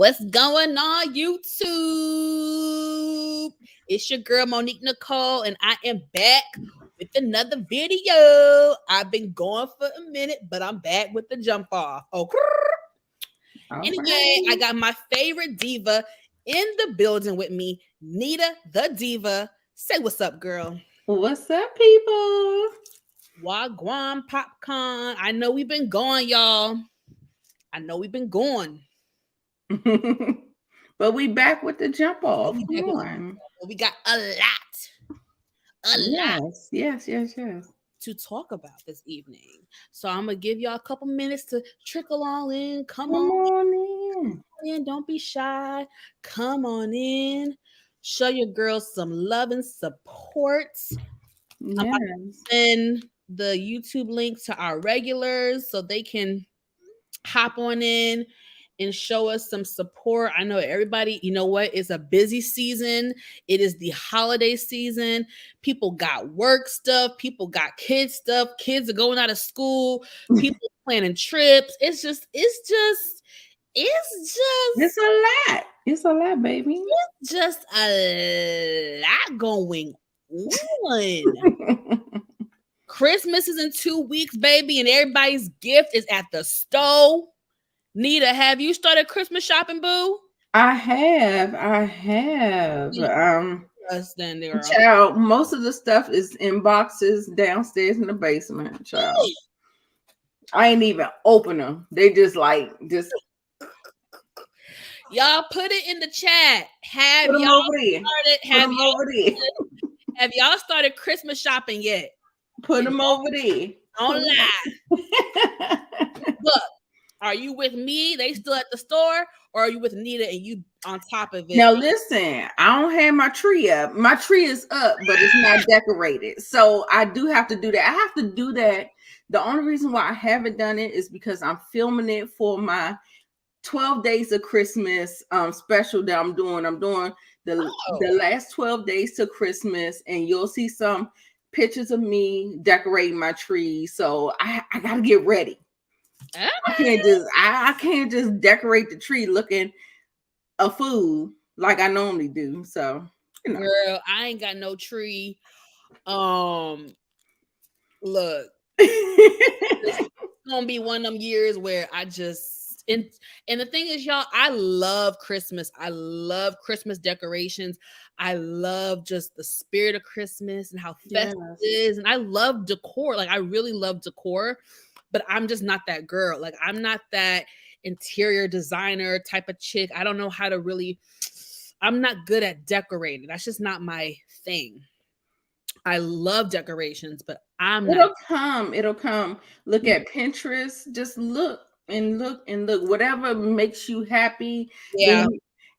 What's going on, YouTube? It's your girl Monique Nicole, and I am back with another video. I've been going for a minute, but I'm back with the jump off. Okay. Anyway, I got my favorite diva in the building with me, Nita the Diva. Say what's up, girl. What's up, people? Wagwan popcorn. I know we've been going, y'all. I know we've been going. But we back with the jump off. We got a lot Yes. to talk about this evening. So I'm gonna give y'all a couple minutes to trickle all in. Come on in. Don't be shy. Come on in. Show your girls some love and support. Yes. I'm about to send the YouTube link to our regulars so they can hop on in and show us some support. I know everybody, you know what? It's a busy season. It is the holiday season. People got work stuff. People got kids stuff. Kids are going out of school. People planning trips. It's a lot. It's a lot, baby. It's just a lot going on. Christmas is in 2 weeks, baby, and everybody's gift is at the stove. Nita, have you started Christmas shopping, boo? I have. Child, most of the stuff is in boxes downstairs in the basement, child. I ain't even open them. They just Y'all put it in the chat. Have y'all started Christmas shopping yet? Put them over there. Don't lie. Look, are you with me? They still at the store, or are you with Nita and you on top of it? Now listen, I don't have my tree up. My tree is up, but it's not decorated. So I do have to do that. I have to do that. The only reason why I haven't done it is because I'm filming it for my 12 days of Christmas special that I'm doing. I'm doing the last 12 days to Christmas, and you'll see some pictures of me decorating my tree. So I gotta get ready. I can't just decorate the tree looking a fool like I normally do. So girl, I ain't got no tree. Look, it's gonna be one of them years where I just and the thing is, y'all, I love Christmas. I love Christmas decorations. I love just the spirit of Christmas and how festive it is. And I love decor. Like, I really love decor, but I'm just not that girl. Like, I'm not that interior designer type of chick. I don't know how to really, I'm not good at decorating. That's just not my thing. I love decorations, but It'll come. Look at Pinterest. Just look and look. Whatever makes you happy. Yeah.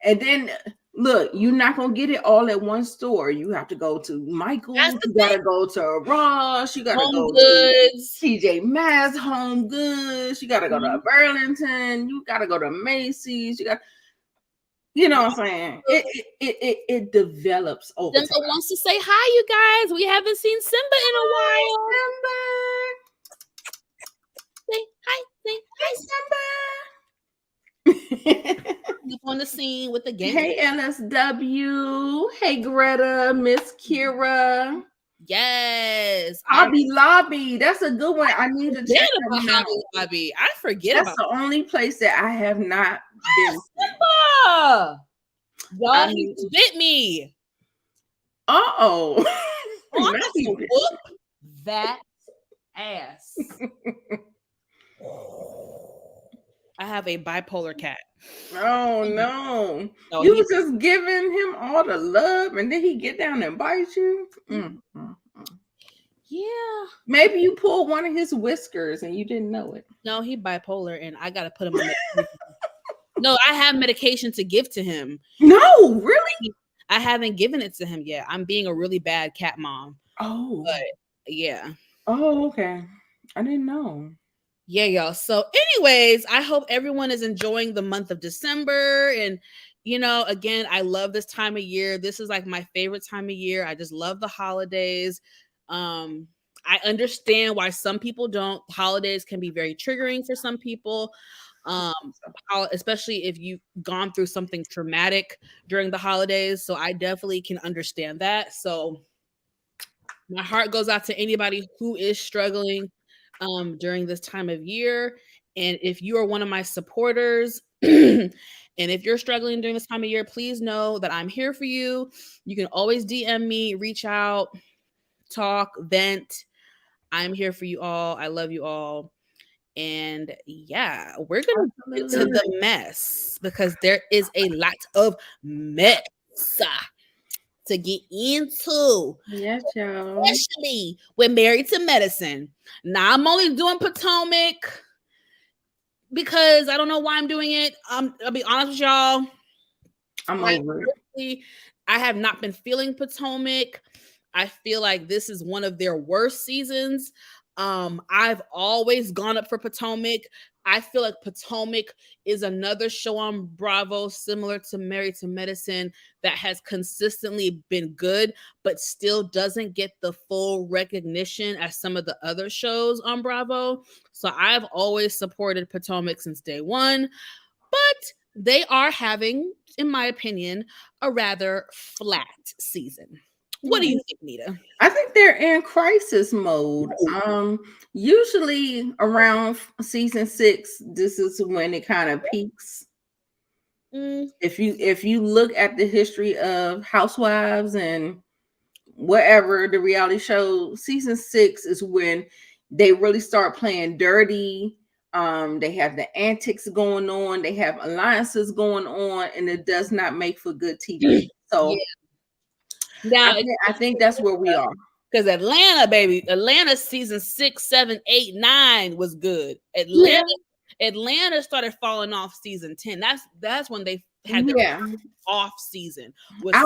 And then look, you're not gonna get it all at one store. You have to go to Michael's. You gotta go to Ross. You gotta go to TJ Maxx, Home Goods. You gotta go to Burlington. You gotta go to Macy's. You know what I'm saying? It develops over Simba time. wants to say hi, you guys. We haven't seen Simba in a while. Say hi, Simba. Up on the scene with the game. Hey, LSW. Hey, Greta. Miss Kira. Yes. Hobby Lobby. That's a good one. I need to check about Hobby Lobby. I forget That's about the only place that I have not been. Simba. Y'all, he bit me. Uh-oh. Whoop that ass. I have a bipolar cat. Oh no. You was just giving him all the love and then he get down and bite you. Yeah. Maybe you pulled one of his whiskers and you didn't know it. No, he bipolar and I gotta put him on medication. No, I have medication to give to him. No, really? I haven't given it to him yet. I'm being a really bad cat mom. Oh. But yeah. Oh, okay. I didn't know. Yeah, y'all. So anyways, I hope everyone is enjoying the month of December. And, you know, again, I love this time of year. This is like my favorite time of year. I just love the holidays. I understand why some people don't. Holidays can be very triggering for some people. Especially if you've gone through something traumatic during the holidays. So I definitely can understand that. So my heart goes out to anybody who is struggling during this time of year. And if you are one of my supporters, and if you're struggling during this time of year, please know that I'm here for you. You can always DM me, reach out, talk, vent. I'm here for you all. I love you all. And yeah, we're going to get to the mess because there is a lot of mess to get into. Yes, y'all. Especially with Married to Medicine. Now, I'm only doing Potomac because I don't know why I'm doing it. I'll be honest with y'all. I'm over it. I have not been feeling Potomac. I feel like this is one of their worst seasons. I've always gone up for Potomac. I feel like Potomac is another show on Bravo, similar to Married to Medicine, that has consistently been good, but still doesn't get the full recognition as some of the other shows on Bravo. So I've always supported Potomac since day one, but they are having, in my opinion, a rather flat season. What do you think, Nita? I think they're in crisis mode. Usually around season 6, this is when it kind of peaks. If you look at the history of Housewives and whatever the reality show, season 6 is when they really start playing dirty. They have the antics going on, they have alliances going on, and it does not make for good TV. So yeah. Now, I think that's where we are. Because Atlanta season 6, 7, 8, 9 was good. Atlanta started falling off season 10. That's when they had their off season. I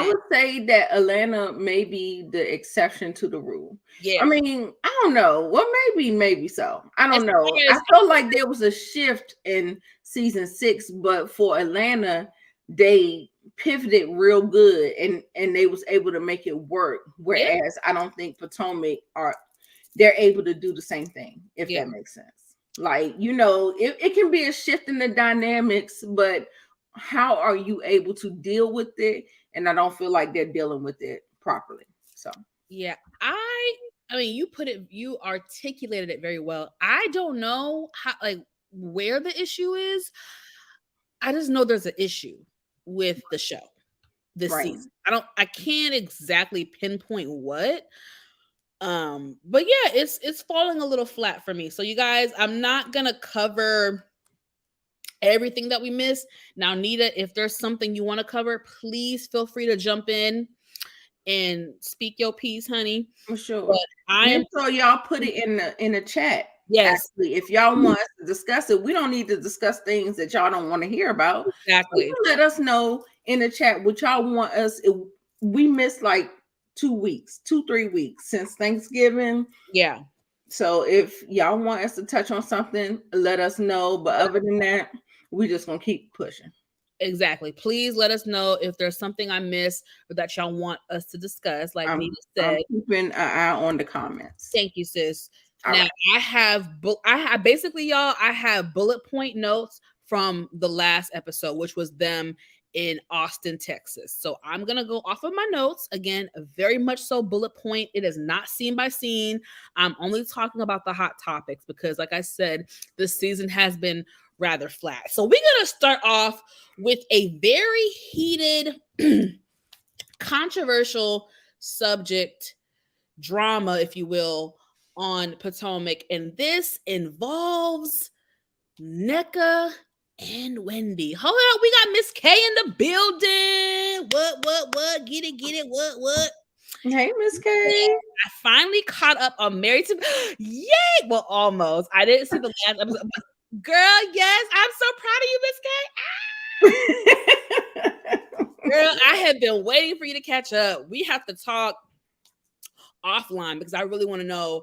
would say that Atlanta may be the exception to the rule. Yeah. I mean, I don't know. Well, maybe so. I don't know. I felt like there was a shift in season 6, but for Atlanta, they pivoted real good and they was able to make it work. Whereas I don't think Potomac they're able to do the same thing, if that makes sense. Like, it can be a shift in the dynamics, but how are you able to deal with it? And I don't feel like they're dealing with it properly. So yeah, I mean, you articulated it very well. I don't know where the issue is. I just know there's an issue with the show this season. I can't exactly pinpoint what. But yeah, it's falling a little flat for me. So you guys, I'm not gonna cover everything that we missed. Now, Nita, if there's something you want to cover, please feel free to jump in and speak your piece, honey. For sure. So y'all put it in the chat. Yes. Actually, if y'all want us to discuss it, we don't need to discuss things that y'all don't want to hear about. Exactly. Let us know in the chat what y'all want us. We missed like 2-3 weeks since Thanksgiving. Yeah. So if y'all want us to touch on something, let us know. But other than that, we just gonna keep pushing. Exactly. Please let us know if there's something I missed or that y'all want us to discuss. Like Nita said, I'm keeping an eye on the comments. Thank you, sis. Now I have basically, y'all, I have bullet point notes from the last episode, which was them in Austin, Texas. So I'm gonna go off of my notes again, very much so bullet point. It is not scene by scene. I'm only talking about the hot topics because, like I said, this season has been rather flat. So we're gonna start off with a very heated, controversial subject, drama, if you will, on Potomac, and this involves Nneka and Wendy. Hold on, we got Miss K in the building. What? Get it? What? Hey, Miss K. I finally caught up on Married to Yay! Well, almost. I didn't see the last episode. Girl, yes, I'm so proud of you, Miss K. Girl, I have been waiting for you to catch up. We have to talk offline because I really want to know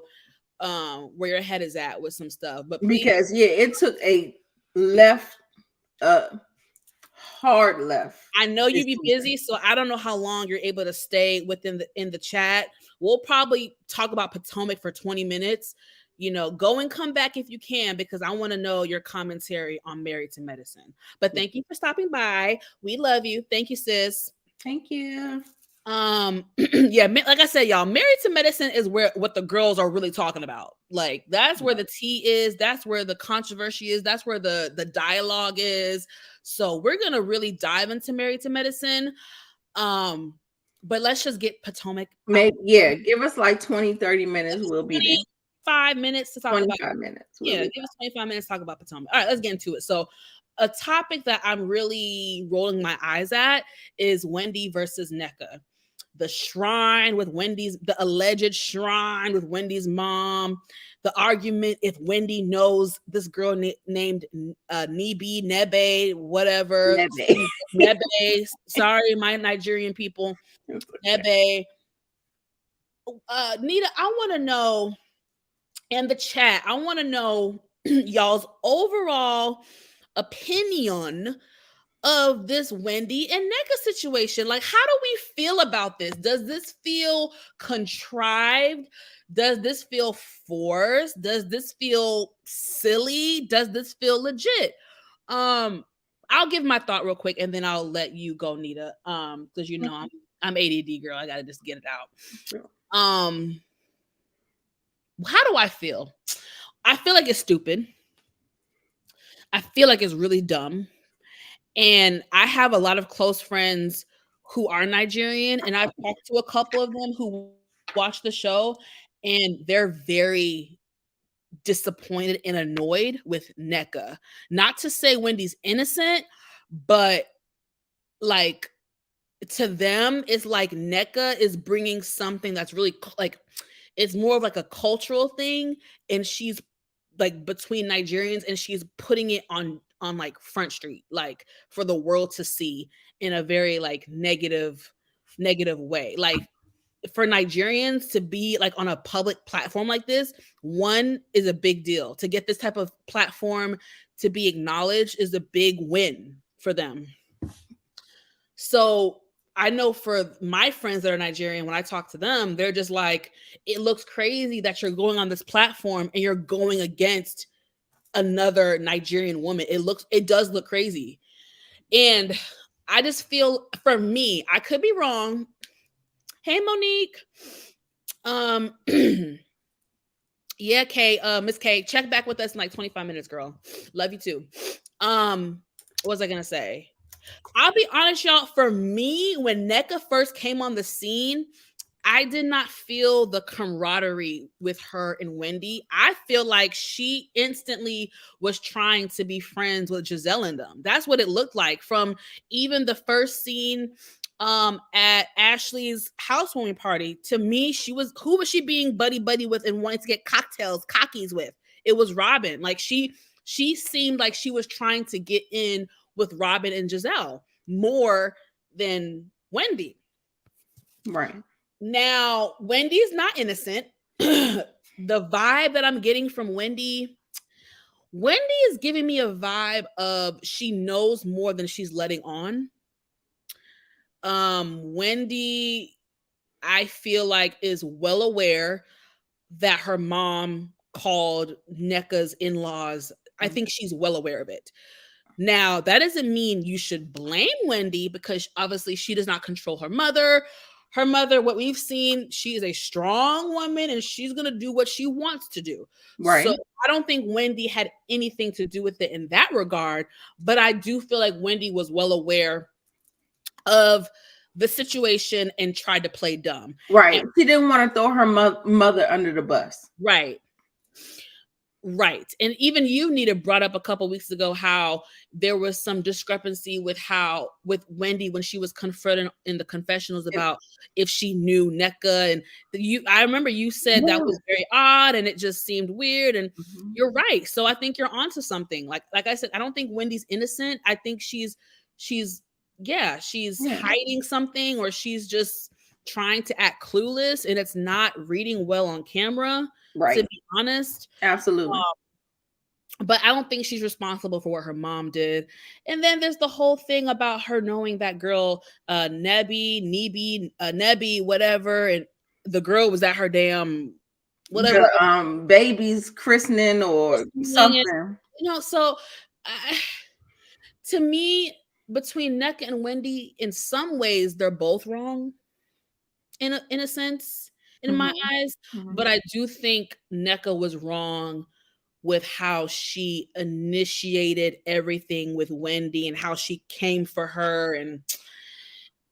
where your head is at with some stuff. But because it took a hard left. I know you be busy, so I don't know how long you're able to stay in the chat. We'll probably talk about Potomac for 20 minutes go and come back if you can, because I want to know your commentary on Married to Medicine. But thank you for stopping by. We love you. Thank you, sis. Thank you. Yeah, like I said, y'all, Married to Medicine is what the girls are really talking about. Like, that's where the tea is, that's where the controversy is, that's where the dialogue is. So we're gonna really dive into Married to Medicine. But let's just get Potomac. Maybe, yeah, give us like 20-30 minutes. We'll be there. 5 minutes to talk 25 about minutes. Yeah, give us 25 minutes to talk about Potomac. All right, let's get into it. So a topic that I'm really rolling my eyes at is Wendy versus Nneka. The alleged shrine with Wendy's mom, the argument if Wendy knows this girl named Nebe, whatever. Nebe. Sorry, my Nigerian people. Nebe. Nita, I want to know, in the chat, I want to know y'all's overall opinion of this Wendy and Nneka situation. Like, how do we feel about this? Does this feel contrived? Does this feel forced? Does this feel silly? Does this feel legit? I'll give my thought real quick and then I'll let you go, Nita. Because I'm ADD girl. I gotta just get it out. Sure. How do I feel? I feel like it's stupid. I feel like it's really dumb. And I have a lot of close friends who are Nigerian, and I've talked to a couple of them who watch the show, and they're very disappointed and annoyed with Nneka. Not to say Wendy's innocent, but like, to them, it's like Nneka is bringing something that's really like, it's more of like a cultural thing, and she's like between Nigerians, and she's putting it on like Front Street, like for the world to see in a very like negative way. Like, for Nigerians to be like on a public platform like this, one is a big deal. To get this type of platform to be acknowledged is a big win for them. So I know for my friends that are Nigerian, when I talk to them, they're just like, it looks crazy that you're going on this platform and you're going against another Nigerian woman. It does look crazy. And I just feel, for me, I could be wrong. Hey, Monique. Yeah, Kay, Miss Kay, check back with us in like 25 minutes, girl. Love you too. What was I gonna say? I'll be honest, y'all. For me, when Nneka first came on the scene, I did not feel the camaraderie with her and Wendy. I feel like she instantly was trying to be friends with Gizelle and them. That's what it looked like from even the first scene at Ashley's housewarming party. To me, who was she being buddy with and wanting to get cockies with? It was Robin. Like, she seemed like she was trying to get in with Robin and Gizelle more than Wendy. Right. Now, Wendy's not innocent. The vibe that I'm getting from Wendy is giving me a vibe of she knows more than she's letting on. Wendy, I feel like, is well aware that her mom called Nneka's in-laws. I think she's well aware of it. Now, that doesn't mean you should blame Wendy, because obviously she does not control her mother. Her mother, what we've seen, she is a strong woman and she's going to do what she wants to do. Right. So I don't think Wendy had anything to do with it in that regard, but I do feel like Wendy was well aware of the situation and tried to play dumb. Right. She didn't want to throw her mother under the bus. Right. And even you, Nita, brought up a couple weeks ago how there was some discrepancy with Wendy when she was confronted in the confessionals about if she knew Nneka. And I remember you said that was very odd and it just seemed weird. And you're right. So I think you're onto something. Like I said, I don't think Wendy's innocent. I think she's hiding something, or she's just trying to act clueless and it's not reading well on camera. Right. To be honest. Absolutely. But I don't think she's responsible for what her mom did. And then there's the whole thing about her knowing that girl, Nebe, whatever. And the girl was at her damn whatever the baby's christening or something. So to me, between Nneka and Wendy, in some ways they're both wrong in a sense in my eyes, but I do think Nneka was wrong with how she initiated everything with Wendy and how she came for her, and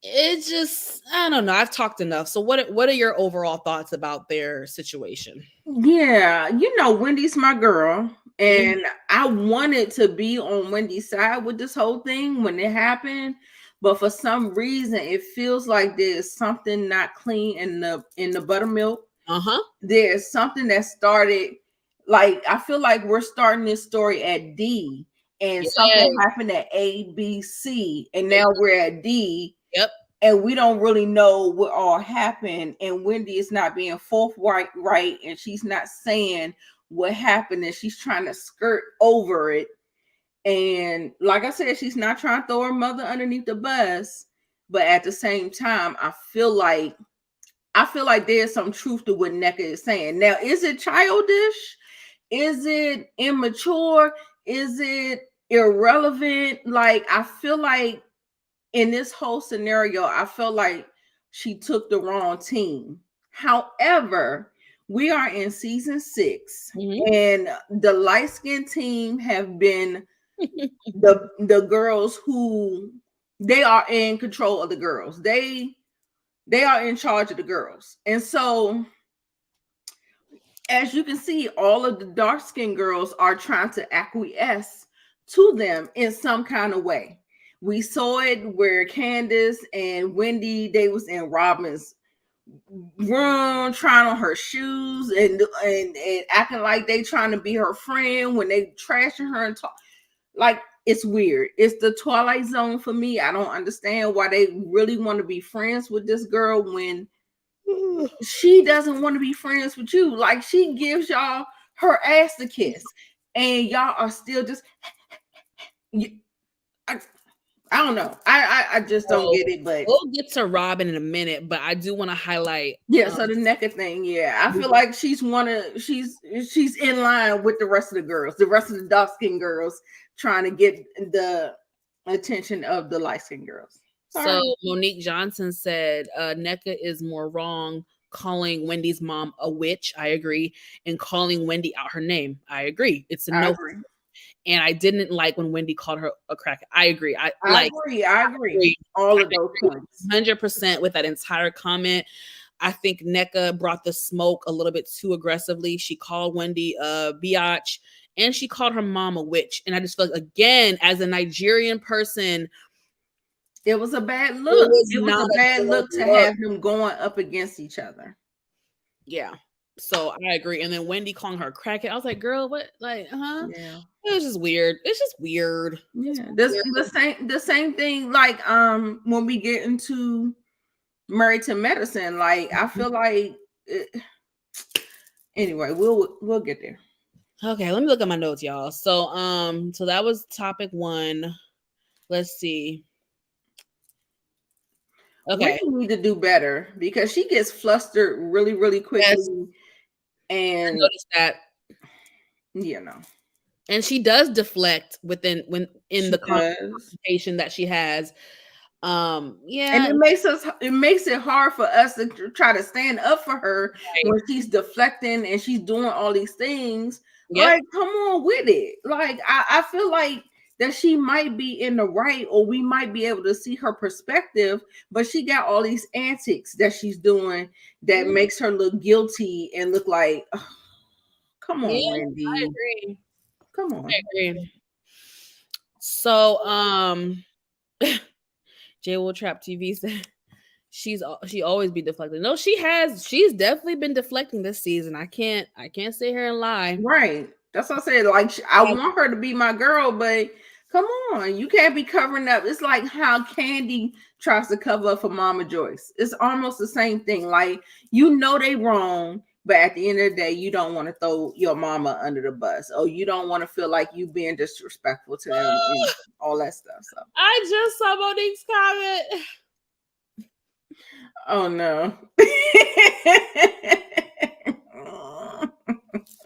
it just, I don't know. I've talked enough. So what are your overall thoughts about their situation? Yeah, Wendy's my girl, and I wanted to be on Wendy's side with this whole thing when it happened, but for some reason it feels like there's something not clean in the buttermilk. There's something that started, like, I feel like we're starting this story at D, and something happened at A, B, C, and now we're at D. Yep. And we don't really know what all happened. And Wendy is not being forthright, right? And she's not saying what happened, and she's trying to skirt over it. And like I said, she's not trying to throw her mother underneath the bus, but at the same time, I feel like there's some truth to what Nneka is saying. Now, is it childish? Is it immature? Is it irrelevant? Like, I feel like in this whole scenario, I felt like she took the wrong team. However, we are in season 6, and the light-skinned team have been the girls who, they are in control of the girls. They are in charge of the girls. And so, as you can see, all of the dark-skinned girls are trying to acquiesce to them in some kind of way. We saw it where Candace and Wendy, they was in Robin's room trying on her shoes and acting like they trying to be her friend when they trashing her and talk. Like, it's weird. It's the Twilight Zone for me. I don't understand why they really want to be friends with this girl when she doesn't want to be friends with you. Like, she gives y'all her ass to kiss, and y'all are still just I don't know. I just don't get it. But we'll get to Robin in a minute. But I do want to highlight. So the Nneka thing. Yeah, I feel like she's in line with the rest of the girls, the rest of the dark skinned girls, trying to get the attention of the light skinned girls. So Monique Johnson said Nneka is more wrong calling Wendy's mom a witch. I agree. And calling Wendy out her name. I agree. It's a no. And I didn't like when Wendy called her a crack. I agree. I agree. All of those points. 100% with that entire comment. I think Nneka brought the smoke a little bit too aggressively. She called Wendy a biatch, and she called her mom a witch. And I just feel like, again, as a Nigerian person, it was a bad look. It was a bad look to have them going up against each other. Yeah. So I agree. And then Wendy calling her a crackhead. I was like, girl, what? Like, Yeah. It was just weird. It's just weird. Yeah. The same thing, like when we get into Married to Medicine, like I feel like anyway, we'll get there. Okay, let me look at my notes, y'all. So so that was topic 1. Let's see. Okay. We need to do better because she gets flustered really, really quickly. Yes. And I noticed that. And she does deflect in the conversation that she has. And it makes it hard for us to try to stand up for her when she's deflecting and she's doing all these things. Yep. Like, come on with it. Like, I feel like that she might be in the right, or we might be able to see her perspective, but she got all these antics that she's doing that makes her look guilty and look like, oh, come on, Wendy. I agree. Come on. I agree. So, J Will Trap TV said she always be deflecting. No, she's definitely been deflecting this season. I can't sit here and lie. Right. That's what I said. Like, I want her to be my girl, but come on, you can't be covering up. It's like how Candy tries to cover up for Mama Joyce. It's almost the same thing. Like, they wrong, but at the end of the day, you don't want to throw your mama under the bus, or you don't want to feel like you being disrespectful to them and all that stuff. So I just saw Monique's comment. Oh no.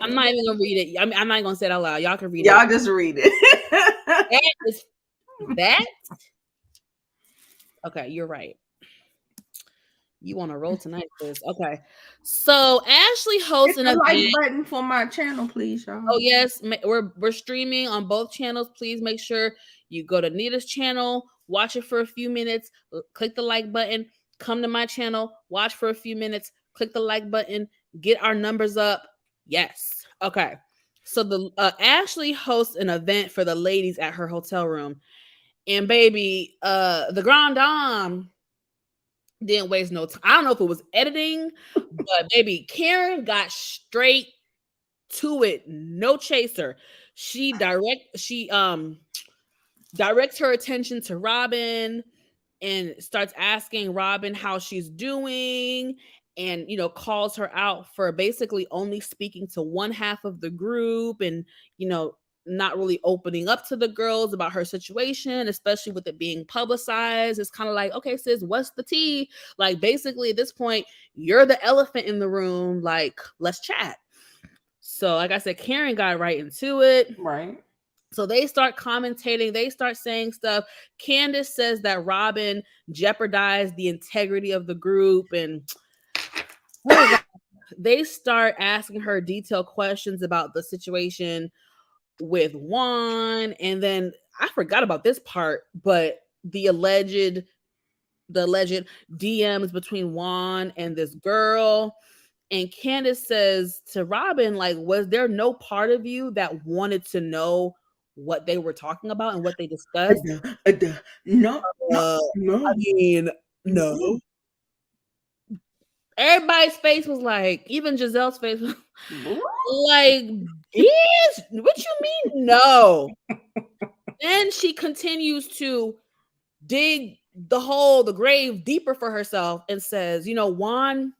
I'm not even gonna read it. I'm not gonna say it out loud. Y'all can read Y'all it. just read it. That is that. Okay, you're right. You want to roll tonight, sis. Okay. So Ashley hosts Hit an the like event. button for my channel, please, y'all. Oh yes, we're streaming on both channels. Please make sure you go to Nita's channel, watch it for a few minutes, click the like button, come to my channel, watch for a few minutes, click the like button, get our numbers up. Yes. Okay. So the Ashley hosts an event for the ladies at her hotel room. And baby, the Grand Dame didn't waste no time. I don't know if it was editing, but baby, Karen got straight to it, no chaser. She directs her attention to Robin and starts asking Robin how she's doing, and calls her out for basically only speaking to one half of the group, and not really opening up to the girls about her situation, especially with it being publicized. It's kind of like, okay, sis, what's the tea? Like, basically at this point, you're the elephant in the room. Like, let's chat. So, like I said, Karen got right into it. Right. So they start commentating. They start saying stuff. Candace says that Robin jeopardized the integrity of the group. And they start asking her detailed questions about the situation with Juan. And then I forgot about this part, but the alleged DMs between Juan and this girl. And Candace says to Robin, like, was there no part of you that wanted to know what they were talking about and what they discussed? No. I mean, no. Everybody's face was like, even Giselle's face was like, bitch, what you mean no? Then she continues to dig the grave deeper for herself and says, Juan,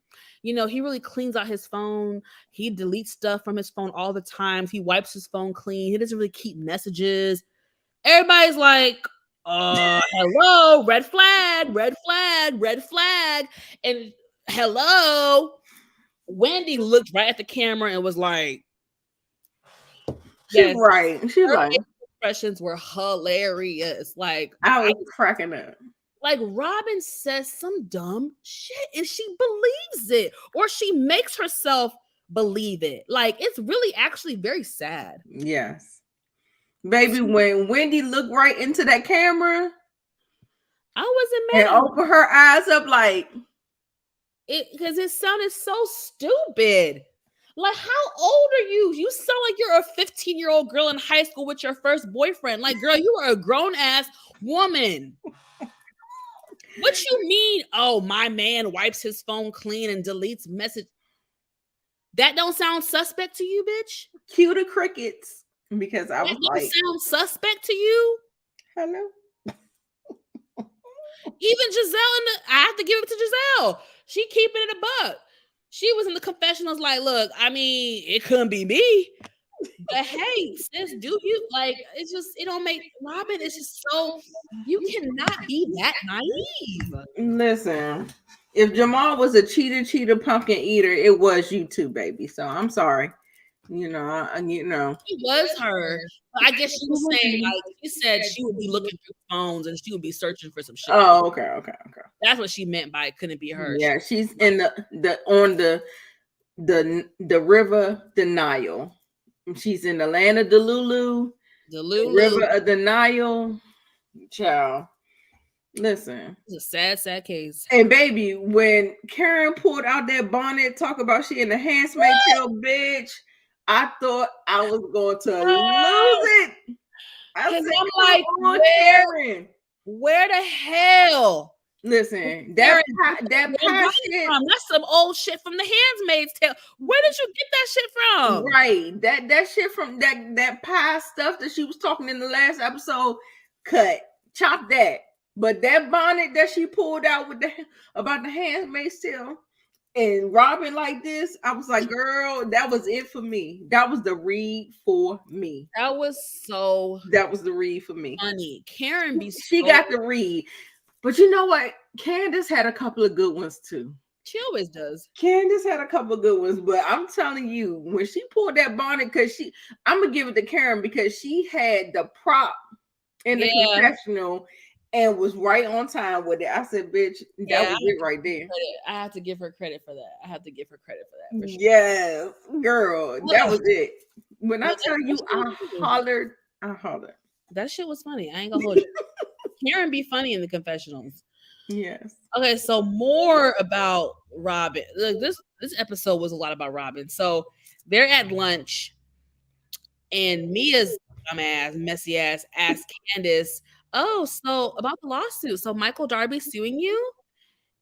he really cleans out his phone. He deletes stuff from his phone all the time. He wipes his phone clean. He doesn't really keep messages. Everybody's like, hello, red flag, red flag, red flag. And hello, Wendy looked right at the camera and was like, she's right. She's like, expressions were hilarious. Like, I was cracking up. Like, Robin says some dumb shit and she believes it, or she makes herself believe it. Like, it's really actually very sad. Yes. Baby, when Wendy looked right into that camera, I wasn't mad. And opened her eyes up like it, because it sounded so stupid. Like, how old are you? You sound like you're a 15-year-old girl in high school with your first boyfriend. Like, girl, you are a grown-ass woman. What you mean? Oh, my man wipes his phone clean and deletes message. That don't sound suspect to you, bitch? Cue the crickets. Because I was like, sound suspect to you? Hello? Even Giselle, I have to give it to Giselle. She keeping it a buck. She was in the confessionals like, look, I mean, it couldn't be me. But hey, sis, do you like it don't make Robin is just so you cannot be that naive. Listen, if Jamal was a cheater pumpkin eater, it was you too, baby. So I'm sorry. It was her. But I guess she was saying, like, she said she would be looking through phones and she would be searching for some shit. Oh, okay. That's what she meant by it couldn't be her. Yeah, she's in the river denial. She's in the land of Delulu, the river of denial. Child, listen, it's a sad case. And baby, when Karen pulled out that bonnet, talk about she in the Handmaid's Tale, bitch, I thought I was going to lose it. I said, I'm like, Karen, where the hell? Listen, that passion, that's some old shit from the Handmaid's Tale. Where did you get that shit from? Right, that shit from that pie stuff that she was talking in the last episode. Chop that. But that bonnet that she pulled out about the Handmaid's Tale and Robin like this, I was like, girl, that was it for me. That was the read for me. That was the read for me. Funny. Karen she got the read. But you know what? Candace had a couple of good ones too. She always does. Candace had a couple good ones, but I'm telling you, when she pulled that bonnet, I'm gonna give it to Karen because she had the prop in the confessional and was right on time with it. I said, bitch, that was it right there. I have to give her credit for that. For sure. Yes, girl, that was it. When I tell you, I hollered. That shit was funny. I ain't gonna hold you. Karen be funny in the confessionals. Yes. Okay, so more about Robin. Like this episode was a lot about Robin. So they're at lunch, and Mia's dumbass, messy ass asked Candace, "Oh, so about the lawsuit. So Michael Darby's suing you?"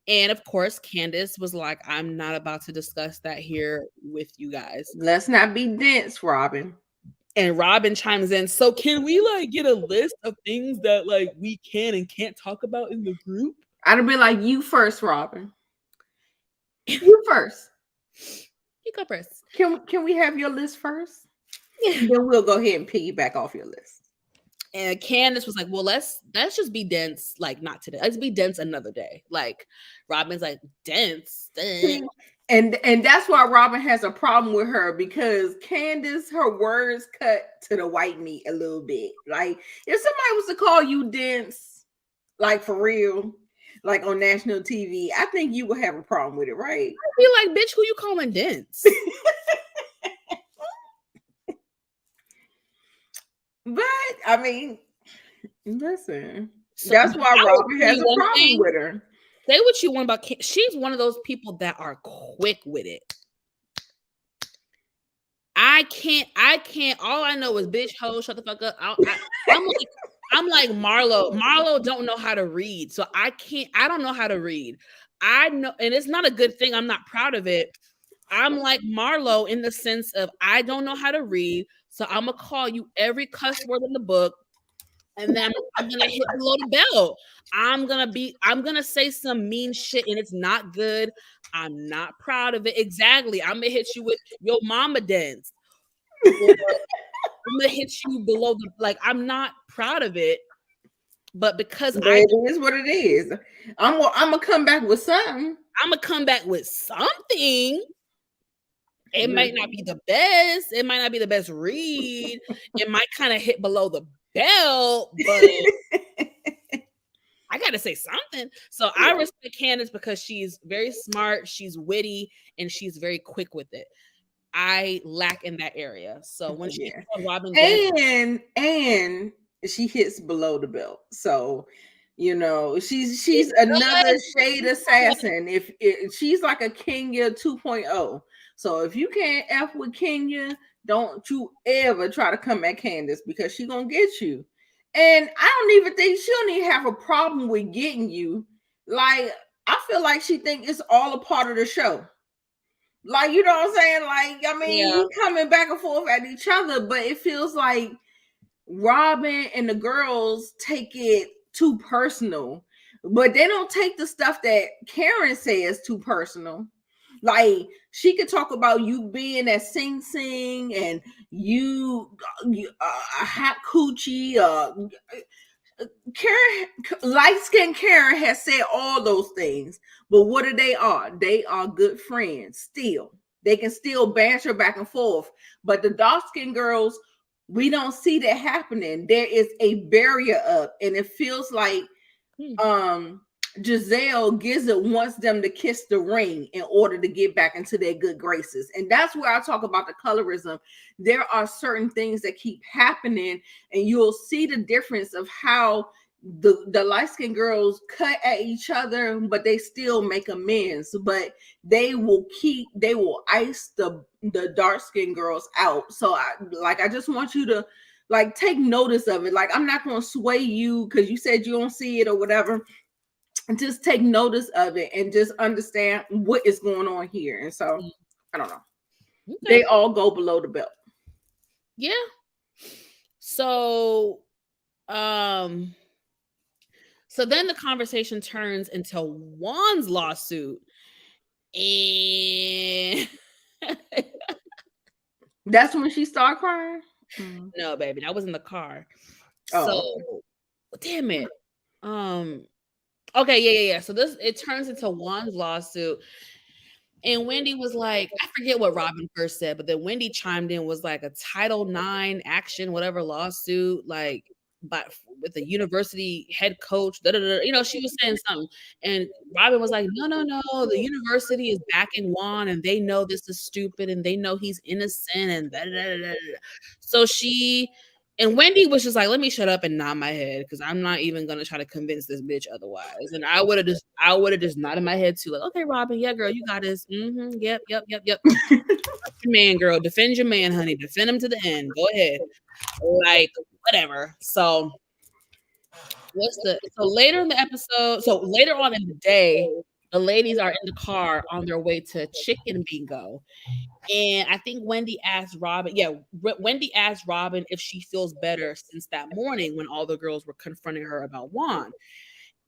And of course, Candace was like, "I'm not about to discuss that here with you guys. Let's not be dense, Robin." And Robin chimes in, "So can we like get a list of things that like we can and can't talk about in the group?" I'd be like, "You first, Robin. You first. You go first. Can we have your list first? Yeah. Then we'll go ahead and piggyback off your list." And Candace was like, "Well, let's just be dense, like not today. Let's be dense another day." Like Robin's like, dense. And that's why Robin has a problem with her, because Candace, her words cut to the white meat a little bit. Like if somebody was to call you dense, like for real, like on national TV, I think you would have a problem with it, right? I'd be like, bitch, who you calling dense? But I mean, listen, so that's why Robin has a problem with her. Say what you want about she's one of those people that are quick with it. I can't. All I know is bitch, ho, shut the fuck up. I'm like Marlo. Marlo don't know how to read, so I don't know how to read. I know, and it's not a good thing. I'm not proud of it. I'm like Marlo in the sense of I don't know how to read, so I'm gonna call you every cuss word in the book. And then I'm gonna hit below the belt. I'm gonna say some mean shit, and it's not good. I'm not proud of it. Exactly. I'm gonna hit you with your mama dance. I'm gonna hit you below the like. I'm not proud of it, but because it is what it is. I'm gonna come back with something. I'm gonna come back with something. It might not be the best. It might not be the best read. It might kind of hit below the belt, but I gotta say something. So I respect Candace because she's very smart, she's witty, and she's very quick with it. I lack in that area. So when she Robin and she hits below the belt. So you know, she's another shade assassin. If she's like a Kenya 2.0. So if you can't F with Kenya, don't you ever try to come at Candace, because she's gonna get you. And I don't even think she don't even have a problem with getting you. Like, I feel like she think it's all a part of the show. Like, you know what I'm saying? Like, I mean, we coming back and forth at each other, but it feels like Robin and the girls take it too personal. But they don't take the stuff that Karen says too personal. Like, she could talk about you being at Sing Sing and you hot coochie. Karen, light-skinned Karen has said all those things, but what are they? They are good friends still. They can still banter back and forth. But the dark-skinned girls, we don't see that happening. There is a barrier up, and it feels like Giselle Gizzard wants them to kiss the ring in order to get back into their good graces. And that's where I talk about the colorism. There are certain things that keep happening, and you'll see the difference of how the light-skinned girls cut at each other, but they still make amends. But they will ice the dark-skinned girls out. So I just want you to like take notice of it. Like, I'm not going to sway you because you said you don't see it or whatever. Just take notice of it and just understand what is going on here. And so I don't know. Okay. They all go below the belt. Yeah. So so then the conversation turns into Juan's lawsuit. And that's when she started crying? No, baby, that was in the car. Oh. So damn it. Okay, yeah. So it turns into Juan's lawsuit. And Wendy was like, I forget what Robin first said, but then Wendy chimed in, was like a Title IX action, whatever lawsuit, like, but with the university head coach, da, da, da, she was saying something. And Robin was like, no, the university is backing Juan and they know this is stupid and they know he's innocent and da, da, da, da, da. So and Wendy was just like, let me shut up and nod my head because I'm not even gonna try to convince this bitch otherwise. And I would have just nodded my head too, like, okay, Robin, yeah, girl, you got this. Yep. Your man, girl, defend your man, honey. Defend him to the end. Go ahead, like whatever. So later in the episode? So later on in the day, the ladies are in the car on their way to chicken bingo. And I think Wendy asked Robin, Wendy asked Robin if she feels better since that morning when all the girls were confronting her about Juan.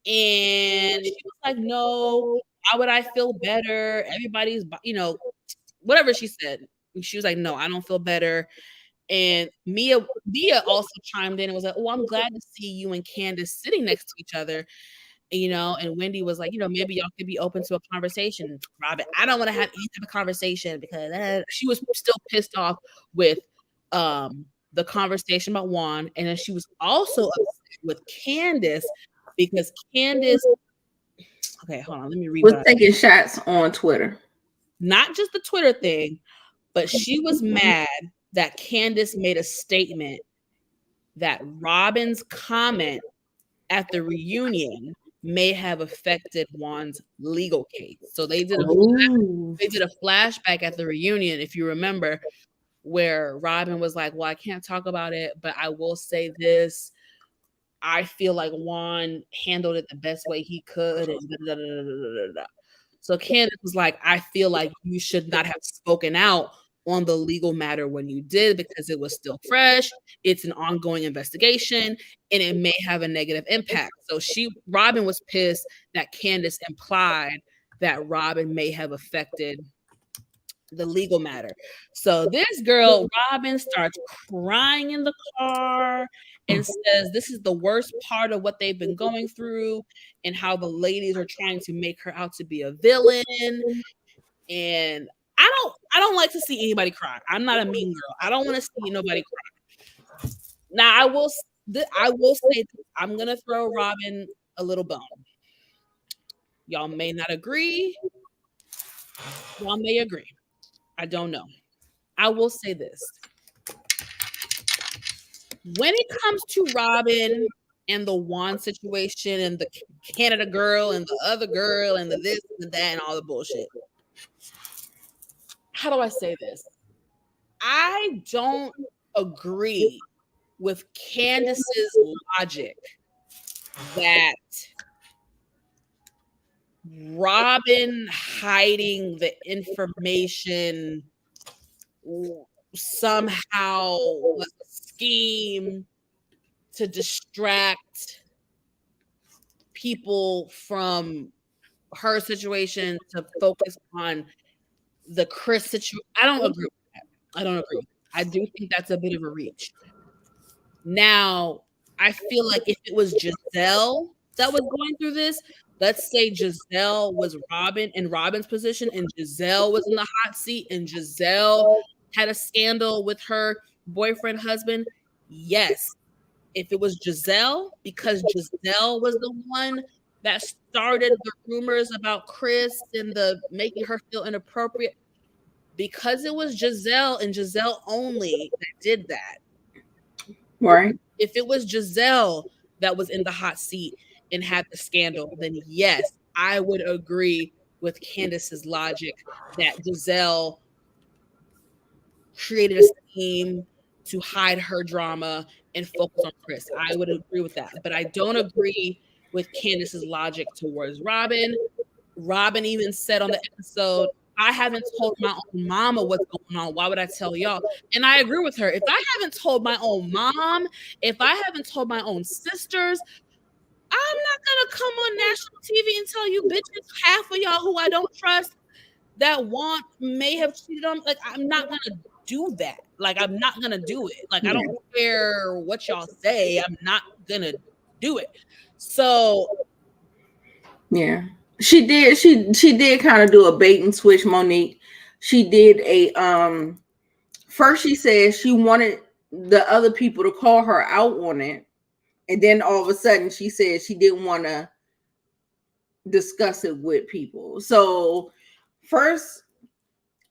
And she was like, no, why would I feel better? Everybody's, whatever she said. She was like, no, I don't feel better. And Mia also chimed in and was like, oh, I'm glad to see you and Candace sitting next to each other. And Wendy was like, maybe y'all could be open to a conversation. Robin, I don't want to have any type of conversation because she was still pissed off with the conversation about Juan. And then she was also upset with Candace because Candace, okay, hold on, let me read. Was taking shots on Twitter. Not just the Twitter thing, but she was mad that Candace made a statement that Robin's comment at the reunion may have affected Juan's legal case. So they did a flashback at the reunion, if you remember, where Robin was like, well, I can't talk about it, but I will say this. I feel like Juan handled it the best way he could. And da, da, da, da. So Candace was like, I feel like you should not have spoken out on the legal matter when you did because it was still fresh. It's an ongoing investigation and it may have a negative impact. So Robin was pissed that Candace implied that Robin may have affected the legal matter. So this girl, Robin, starts crying in the car and says this is the worst part of what they've been going through and how the ladies are trying to make her out to be a villain. And I don't like to see anybody cry. I'm not a mean girl. I don't want to see nobody cry. Now I will say I'm gonna throw Robin a little bone. Y'all may not agree. Y'all may agree. I don't know. I will say this. When it comes to Robin and the Juan situation and the Canada girl and the other girl and the this and that and all the bullshit. How do I say this? I don't agree with Candace's logic that Robin hiding the information somehow was a scheme to distract people from her situation to focus on the Chris situation. I don't agree with that. I do think that's a bit of a reach. Now, I feel like if it was Giselle that was going through this, let's say Giselle was Robin in Robin's position and Giselle was in the hot seat and Giselle had a scandal with her boyfriend, husband. Yes. If it was Giselle, because Giselle was the one that started the rumors about Chris and the making her feel inappropriate, because it was Giselle and Giselle only that did that. Right. If it was Giselle that was in the hot seat and had the scandal, then yes, I would agree with Candace's logic that Giselle created a scheme to hide her drama and focus on Chris. I would agree with that. But I don't agree with Candace's logic towards Robin. Robin even said on the episode, I haven't told my own mama what's going on. Why would I tell y'all? And I agree with her. If I haven't told my own mom, if I haven't told my own sisters, I'm not going to come on national TV and tell you bitches, half of y'all who I don't trust that may have cheated on. Like, I'm not going to do that. Like, I'm not going to do it. Like, I don't care what y'all say. I'm not going to do it. So Yeah. She did. She did kind of do a bait and switch, Monique. She did a first she said she wanted the other people to call her out on it. And then all of a sudden she said she didn't want to discuss it with people. So first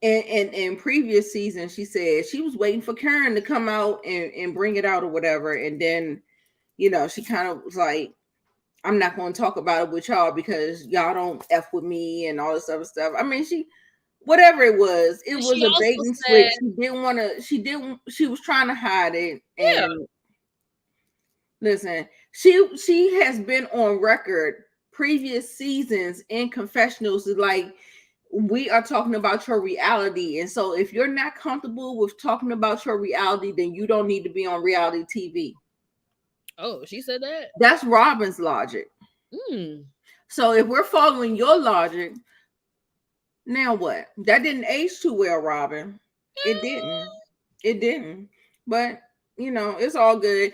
in previous season, she said she was waiting for Karen to come out and bring it out or whatever. And then, she kind of was like, I'm not going to talk about it with y'all because y'all don't F with me and all this other stuff. I mean, whatever it was a bait and switch. She was trying to hide it. Yeah. And listen, she has been on record previous seasons in confessionals like, we are talking about your reality. And so if you're not comfortable with talking about your reality, then you don't need to be on reality TV. Oh, she said that? That's Robin's logic. So if we're following your logic, now what? That didn't age too well, Robin. It didn't. But, it's all good.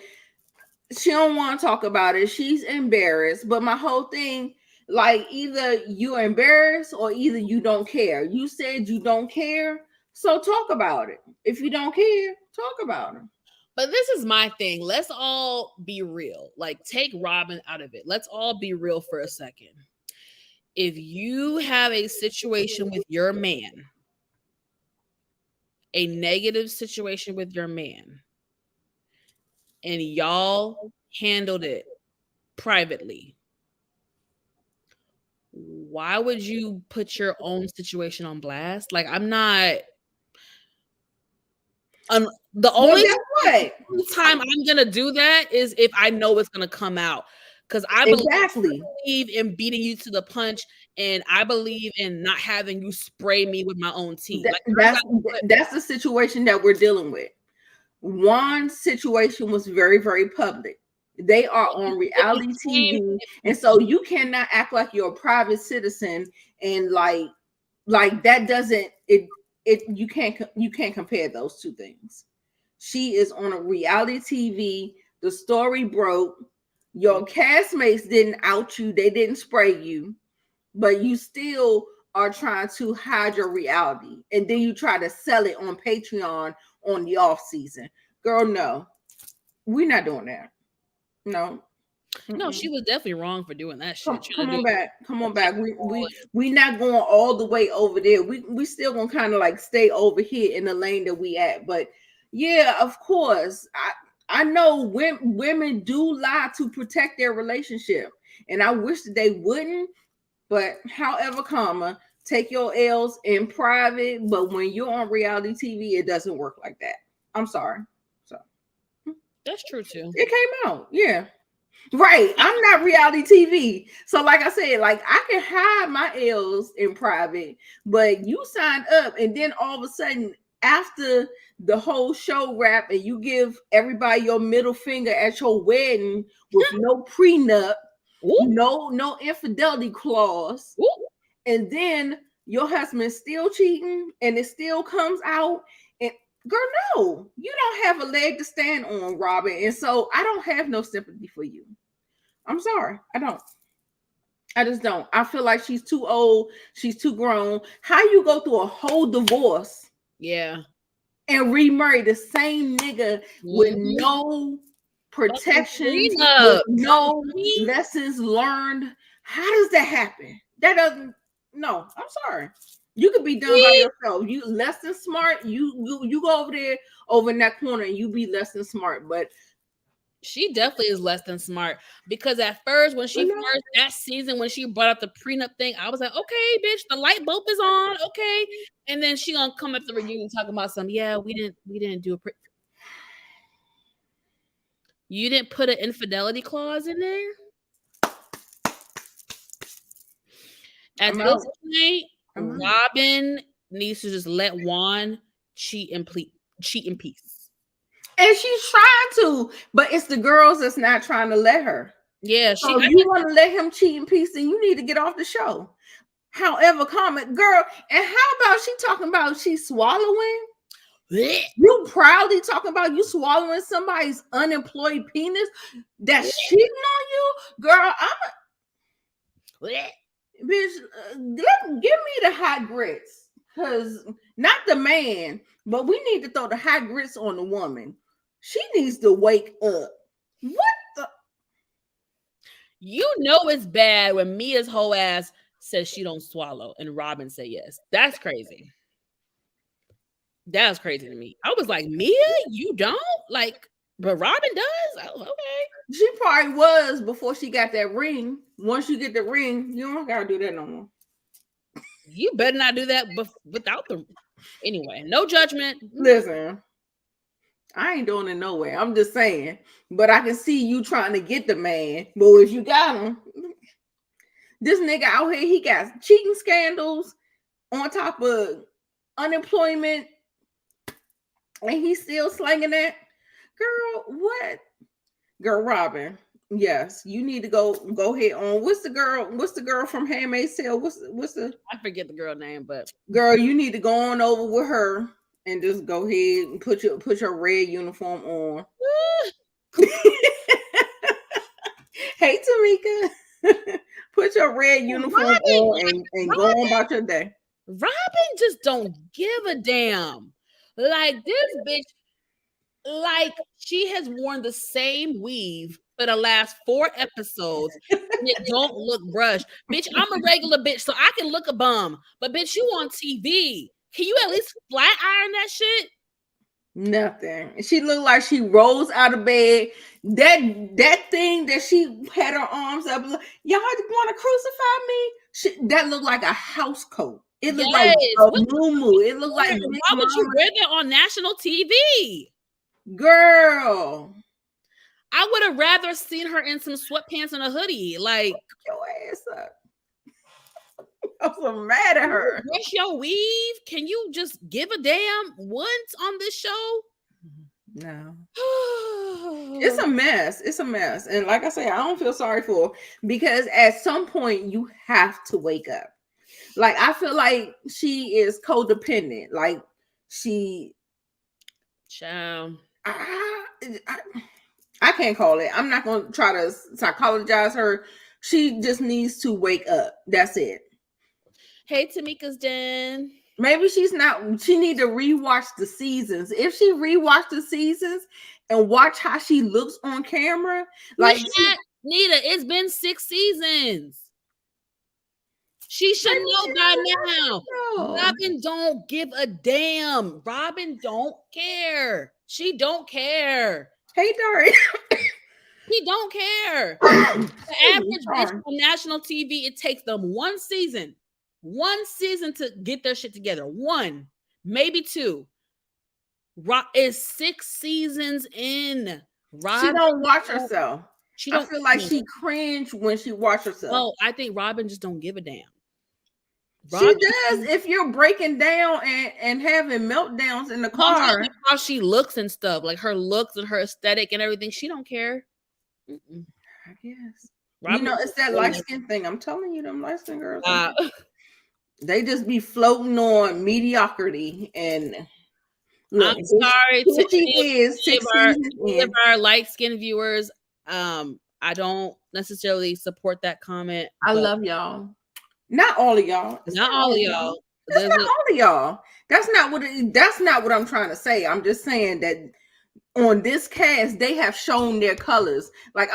She don't want to talk about it. She's embarrassed. But my whole thing, like, either you're embarrassed or either you don't care. You said you don't care, so talk about it. If you don't care, talk about it. But this is my thing. Let's all be real. Like, take Robin out of it. Let's all be real for a second. If you have a situation with your man, a negative situation with your man, and y'all handled it privately, why would you put your own situation on blast? Like, I'm not. The only time I'm gonna do that is if I know it's gonna come out, because I believe in beating you to the punch, and I believe in not having you spray me with my own tea. That's the situation that we're dealing with. Juan's situation was very, very public. They are on reality TV, and so you cannot act like you're a private citizen and like that doesn't you can't compare those two things. She is on a reality TV. The story broke. Your castmates didn't out you. They didn't spray you, but you still are trying to hide your reality. And then you try to sell it on Patreon on the off season. Girl, no, we're not doing that. No. No, she was definitely wrong for doing that shit. Come on back. We not going all the way over there. We still gonna kind of like stay over here in the lane that we at. But yeah, of course, I know women do lie to protect their relationship, and I wish that they wouldn't. But however, take your L's in private, but when you're on reality TV, it doesn't work like that. I'm sorry. So that's true too. It came out, yeah. Right. I'm not reality TV. So like I said, like I can hide my L's in private, but you signed up and then all of a sudden after the whole show wrap and you give everybody your middle finger at your wedding with no prenup, no infidelity clause, and then your husband's still cheating and it still comes out. And girl, no, you don't have a leg to stand on, Robin. And so I don't have no sympathy for you. I'm sorry. I don't. I just don't. I feel like she's too old. She's too grown. How you go through a whole divorce? Yeah. And remarry the same nigga with no protection, with no lessons learned. How does that happen? That doesn't. No, I'm sorry. You could be done by yourself. You less than smart. You go over there over in that corner and you be less than smart. But she definitely is less than smart, because at first when she first that season when she brought up the prenup thing, I was like, okay, bitch, the light bulb is on, okay. And then she gonna come at the reunion talking about some, yeah, we didn't do a you didn't put an infidelity clause in there. At this point, Robin needs to just let Juan cheat in peace. And she's trying to, but it's the girls that's not trying to let her. Yeah, so if you want to let him cheat in peace, then you need to get off the show. However, comment, girl. And how about she talking about she swallowing? You proudly talking about you swallowing somebody's unemployed penis that's cheating on you, girl. Bitch, give me the hot grits. Because not the man, but we need to throw the hot grits on the woman. She needs to wake up. What the? You know it's bad when Mia's whole ass says she don't swallow and Robin said yes. That's crazy. That was crazy to me. I was like, Mia, you don't? Like, but Robin does? Oh, okay. She probably was before she got that ring. Once you get the ring, you don't gotta do that no more. You better not do that without the... Anyway, no judgment. Listen, I ain't doing it no way. I'm just saying. But I can see you trying to get the man. But if you got him, this nigga out here, he got cheating scandals on top of unemployment. And he's still slanging that. Girl, what? Girl, Robin. Yes, you need to go ahead on. What's the girl from Handmaid's Tale? What's the I forget the girl name, but girl, you need to go on over with her and just go ahead and put your red uniform on. Hey Tamika. Put your red uniform on and go on about your day. Robin just don't give a damn. Like this bitch, like she has worn the same weave for the last 4 episodes and it don't look brushed. Bitch, I'm a regular bitch, so I can look a bum. But bitch, you on TV. Can you at least flat iron that shit? Nothing. She looked like she rose out of bed. That thing that she had her arms up. Y'all want to crucify me? That looked like a house coat. It looked like a moo. It looked like. Why would you wear that on national TV? Girl, I would have rather seen her in some sweatpants and a hoodie. Like, your ass up. I'm so mad at her. Brush your weave. Can you just give a damn once on this show? No. It's a mess. It's a mess. And like I say, I don't feel sorry for her because at some point you have to wake up. Like, I feel like she is codependent. Like, she... Child. I can't call it. I'm not going to try to psychologize her. She just needs to wake up. That's it. Hey, Tamika's Den. Maybe she need to rewatch the seasons. If she rewatch the seasons and watch how she looks on camera, like Nita, it's been 6 seasons. She should know by now. Robin don't give a damn. Robin don't care. She don't care. Hey, Dari. He don't care. The average bitch on national TV, it takes them 1 season to get their shit together. 1, maybe 2. Is 6 seasons in. Robin, she don't watch herself. I feel like she cringe when she watch herself. Oh, I think Robin just don't give a damn. Robin, she does if you're breaking down and having meltdowns in the car. How she looks and stuff, like her looks and her aesthetic and everything. She don't care. I guess. Robin, it's that light skin thing. I'm telling you, them light skin girls. They just be floating on mediocrity and. Look, I'm sorry to our light skinned viewers. I don't necessarily support that comment. I love y'all. Not all of y'all. Not all of y'all. That's not all of y'all. That's not what I'm trying to say. I'm just saying that on this cast, they have shown their colors. Like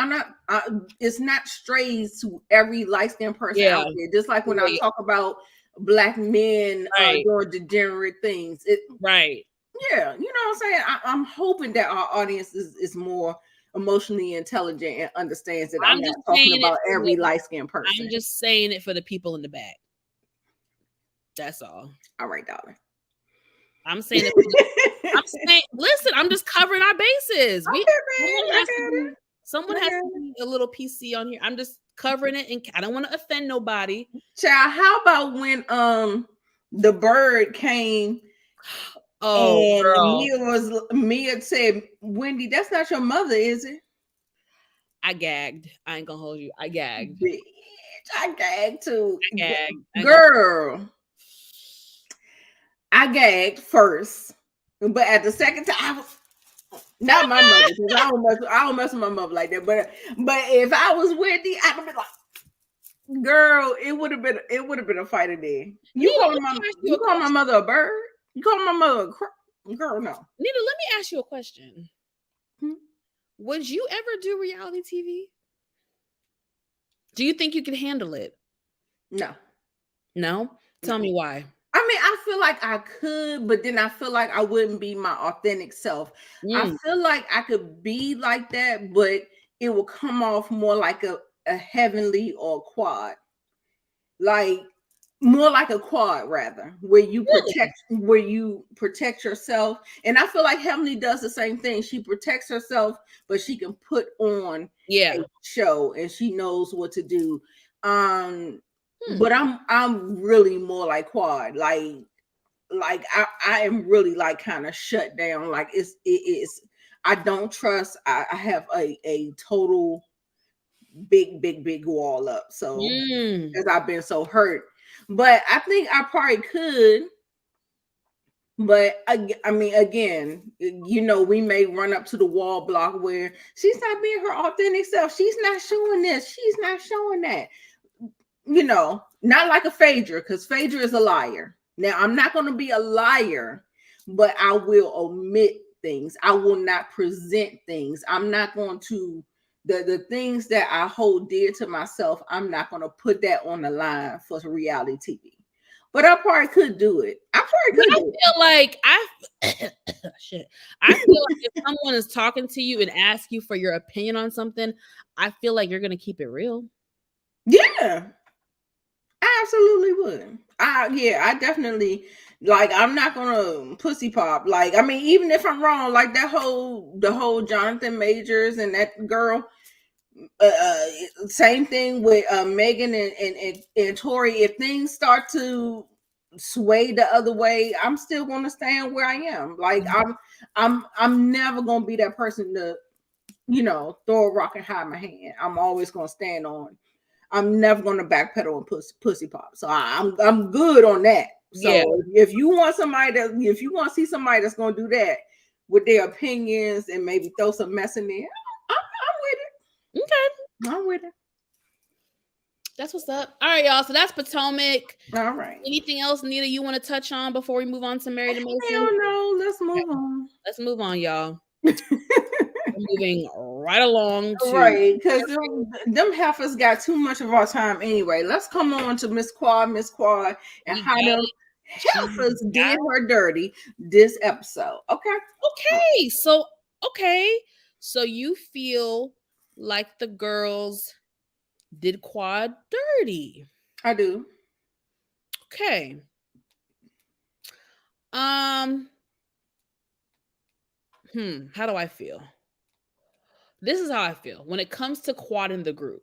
it's not strays to every light-skinned person out there. Just like when I talk about black men doing degenerate things. Right. Yeah, you know what I'm saying? I'm hoping that our audience is more emotionally intelligent and understands that I'm not talking about every light-skinned person. I'm just saying it for the people in the back. That's all. All right, darling. I'm saying it. Listen, I'm just covering our bases. Someone has to be a little PC on here. I'm just covering it, and I don't want to offend nobody. Child, how about when the bird came? Oh, girl. Mia said, Wendy, that's not your mother, is it? I gagged. I ain't gonna hold you. I gagged. Bitch, I gagged too. I gagged. Girl. I gagged first. But at the second time, I was not my mother, because I don't mess with my mother like that. But if I was Wendy, I'd be like, Girl, it would have been a fight in there. You Nita, calling let my me ask you you a calling my question. mother a bird? You calling my mother girl? No. Nita, let me ask you a question. Hmm? Would you ever do reality TV? Do you think you can handle it? No. No? Tell me why. I mean, I feel like I could, but then I feel like I wouldn't be my authentic self. I Mm. feel like I could be like that, but it will come off more like a heavenly or quad. Like more like a quad rather, Really? where you protect yourself. And I feel like Heavenly does the same thing. She protects herself, but she can put on a Yeah. show and she knows what to do. Um Hmm. but I'm really more like quad. Like I am really like kind of shut down. Like it is I don't trust. I have a total big wall up. So Mm. because I've been so hurt. But I think I probably could. But I mean, again, we may run up to the wall block where she's not being her authentic self. She's not showing this. She's not showing that. Not like a Phaedra, because Phaedra is a liar. Now, I'm not going to be a liar, but I will omit things. I will not present things. I'm not going to the things that I hold dear to myself. I'm not going to put that on the line for reality TV. But I probably could do it. I But probably could I do feel like shit. I feel like if someone is talking to you and ask you for your opinion on something, I feel like you're gonna keep it real. it. Yeah, I absolutely would. I definitely like. I'm not gonna pussy pop. Like, I mean, even if I'm wrong, like the whole Jonathan Majors and that girl. Same thing with Megan and Tori. If things start to sway the other way, I'm still gonna stand where I am. Like I'm never gonna be that person to throw a rock and hide my hand. I'm always gonna stand on. I'm never gonna backpedal and pussy pop. So I'm good on that. Yeah. So if you want to see somebody that's gonna do that with their opinions and maybe throw some mess in there, I'm with it. Okay. I'm with it. That's what's up. All right, y'all. So that's Potomac. All right. Anything else, Nita, you want to touch on before we move on to Married to Medicine? Hell no. Let's Okay, move on. let's move on, y'all. We're moving right along to Right, because them heifers got too much of our time anyway. Let's come on to Miss Quad, and we how got them it. She heifers got did her dirty this episode. Okay. okay. So you feel like the girls did Quad dirty. I do. Okay. Um, how do I feel? This is how I feel when it comes to Quad in the group.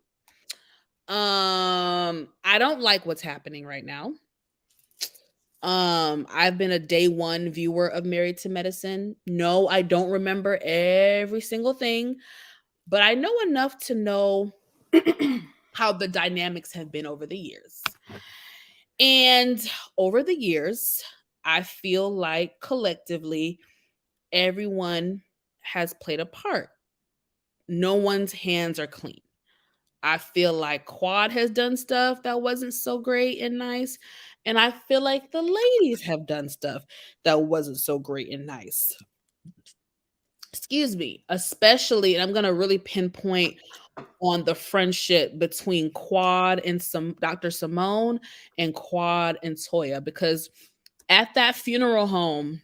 I don't like what's happening right now. I've been a day one viewer of Married to Medicine. No, I don't remember every single thing, but I know enough to know how the dynamics have been over the years. And over the years, I feel like collectively everyone has played a part. No one's hands are clean. I feel like Quad has done stuff that wasn't so great and nice. And I feel like the ladies have done stuff that wasn't so great and nice. Excuse me, especially, and I'm going to really pinpoint on the friendship between Quad and some Dr. Simone and Quad and Toya, because at that funeral home,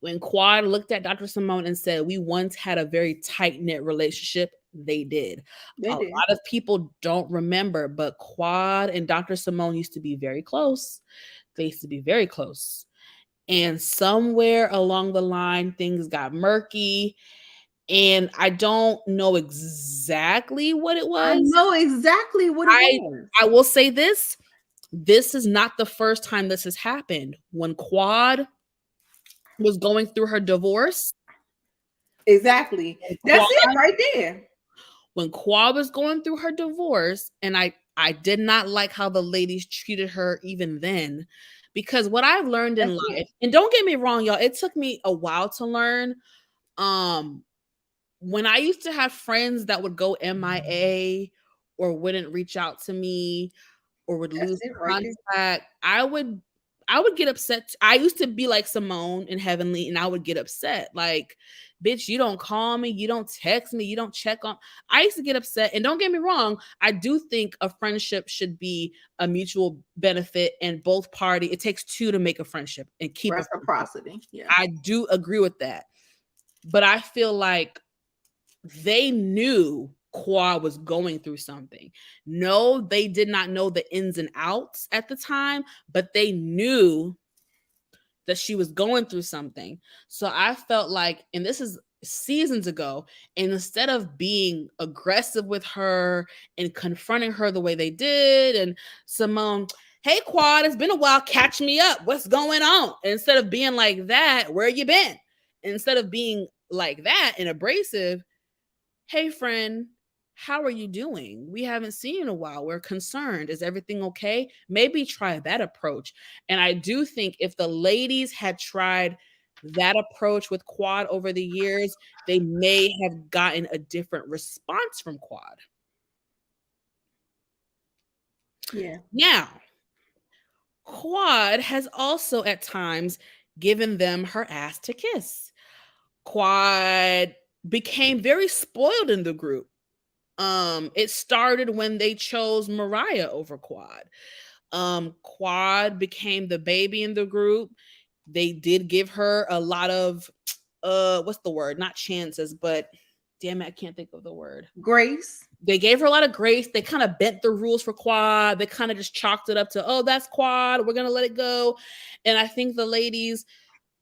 when Quad looked at Dr. Simone and said, "We once had a very tight knit relationship," they did. They A did. lot of people don't remember, but Quad and Dr. Simone used to be very close. They used to be very close. And somewhere along the line, things got murky. And I don't know exactly what it I was. know exactly what it I was. I will say this. This is not the first time this has happened. When Quad was going through her divorce, Exactly. That's Quad, it right there. when Quad was going through her divorce, and I did not like how the ladies treated her even then, because what I've learned in That's it. life, and don't get me wrong, y'all, it took me a while to learn. Um, when I used to have friends that would go MIA or wouldn't reach out to me or would That's lose it right there. contact, I would get upset. I used to be like Simone in Heavenly, and I would get upset. Like, bitch, you don't call me, you don't text me, you don't check on. I used to get upset. And don't get me wrong, I do think a friendship should be a mutual benefit, and both party. It takes two to make a friendship and keep it. Reciprocity. Yeah. I do agree with that. But I feel like they knew Quad was going through something. No, they did not know the ins and outs at the time, but they knew that she was going through something. So I felt like, and this is seasons ago, and instead of being aggressive with her and confronting her the way they did, and Simone, hey Quad, it's been a while, catch me up, what's going on? And instead of being like that, where you been? Instead of being like that and abrasive, hey friend, how are you doing? We haven't seen you in a while. We're concerned. Is everything okay? Maybe try that approach. And I do think if the ladies had tried that approach with Quad over the years, they may have gotten a different response from Quad. Yeah. Now, Quad has also at times given them her ass to kiss. Quad became very spoiled in the group. It started when they chose Mariah over Quad. Quad became the baby in the group. They did give her a lot of what's the word? Not chances, but damn it, I can't think of the word. Grace. They gave her a lot of grace. They kind of bent the rules for Quad. They kind of just chalked it up to, oh, that's Quad. We're gonna let it go. And I think the ladies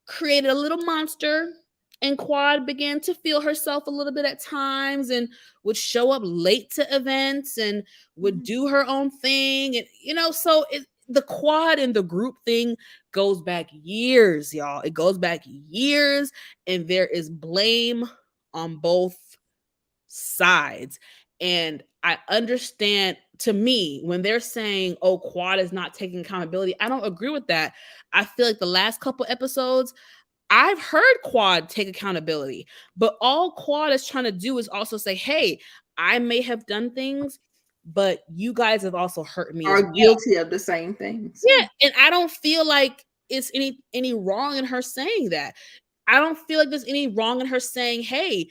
created a little monster, and Quad began to feel herself a little bit at times and would show up late to events and would do her own thing. And, you know, so the Quad and the group thing goes back years, y'all. It goes back years, and there is blame on both sides. And I understand, to me, when they're saying, oh, Quad is not taking accountability, I don't agree with that. I feel like the last couple episodes, I've heard Quad take accountability, but all Quad is trying to do is also say, hey, I may have done things, but you guys have also hurt me. Are guilty of the same things. Yeah. And I don't feel like it's any wrong in her saying that. I don't feel like there's any wrong in her saying, hey,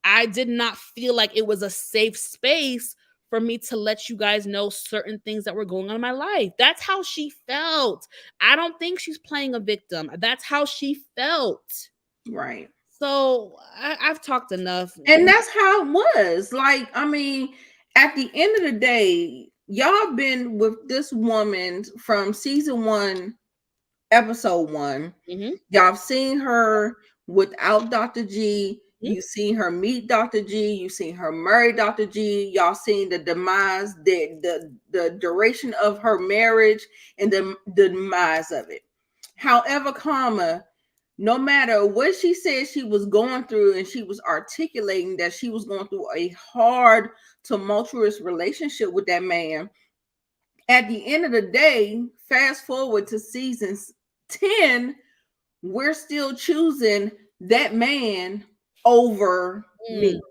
I did not feel like it was a safe space for me to let you guys know certain things that were going on in my life. That's how she felt. I don't think she's playing a victim. That's how she felt. Right. So I've talked enough. And that's how it was. Like, I mean, at the end of the day, y'all been with this woman from season 1, episode 1. Mm-hmm. Y'all seen her without Dr. G. You seen her meet Dr. G. You seen her marry Dr. G. Y'all seen the demise, the duration of her marriage and the demise of it. However, no matter what she said she was going through, and she was articulating that she was going through a hard, tumultuous relationship with that man, at the end of the day, fast forward to season 10, we're still choosing that man over me.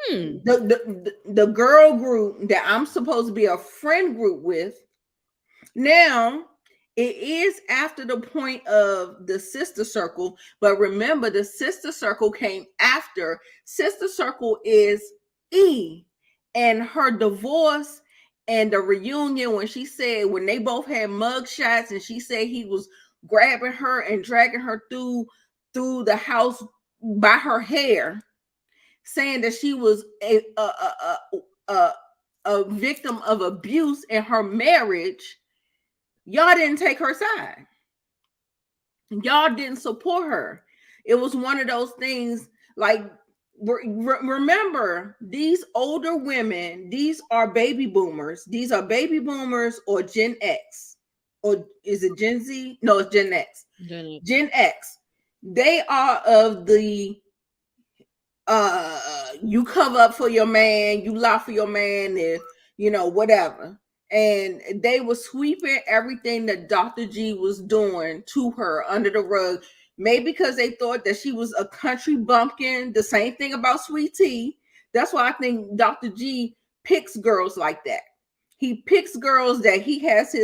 The girl group that I'm supposed to be a friend group with, now it is after the point of the sister circle, but remember, the sister circle came after. Sister circle is E, and her divorce and the reunion, when she said, when they both had mug shots, and she said he was grabbing her and dragging her through the house by her hair, saying that she was a victim of abuse in her marriage. Y'all didn't take her side. Y'all didn't support her. It was one of those things, like, remember, these older women, these are baby boomers. These are baby boomers or Gen X. Or is it Gen Z? No, it's Gen X. Gen X. They are of the you cover up for your man, you lie for your man, if you know, whatever. And they were sweeping everything that Dr. G was doing to her under the rug, maybe because they thought that she was a country bumpkin. The same thing about Sweet Tea. That's why I think Dr. G picks girls like that. He picks girls that he has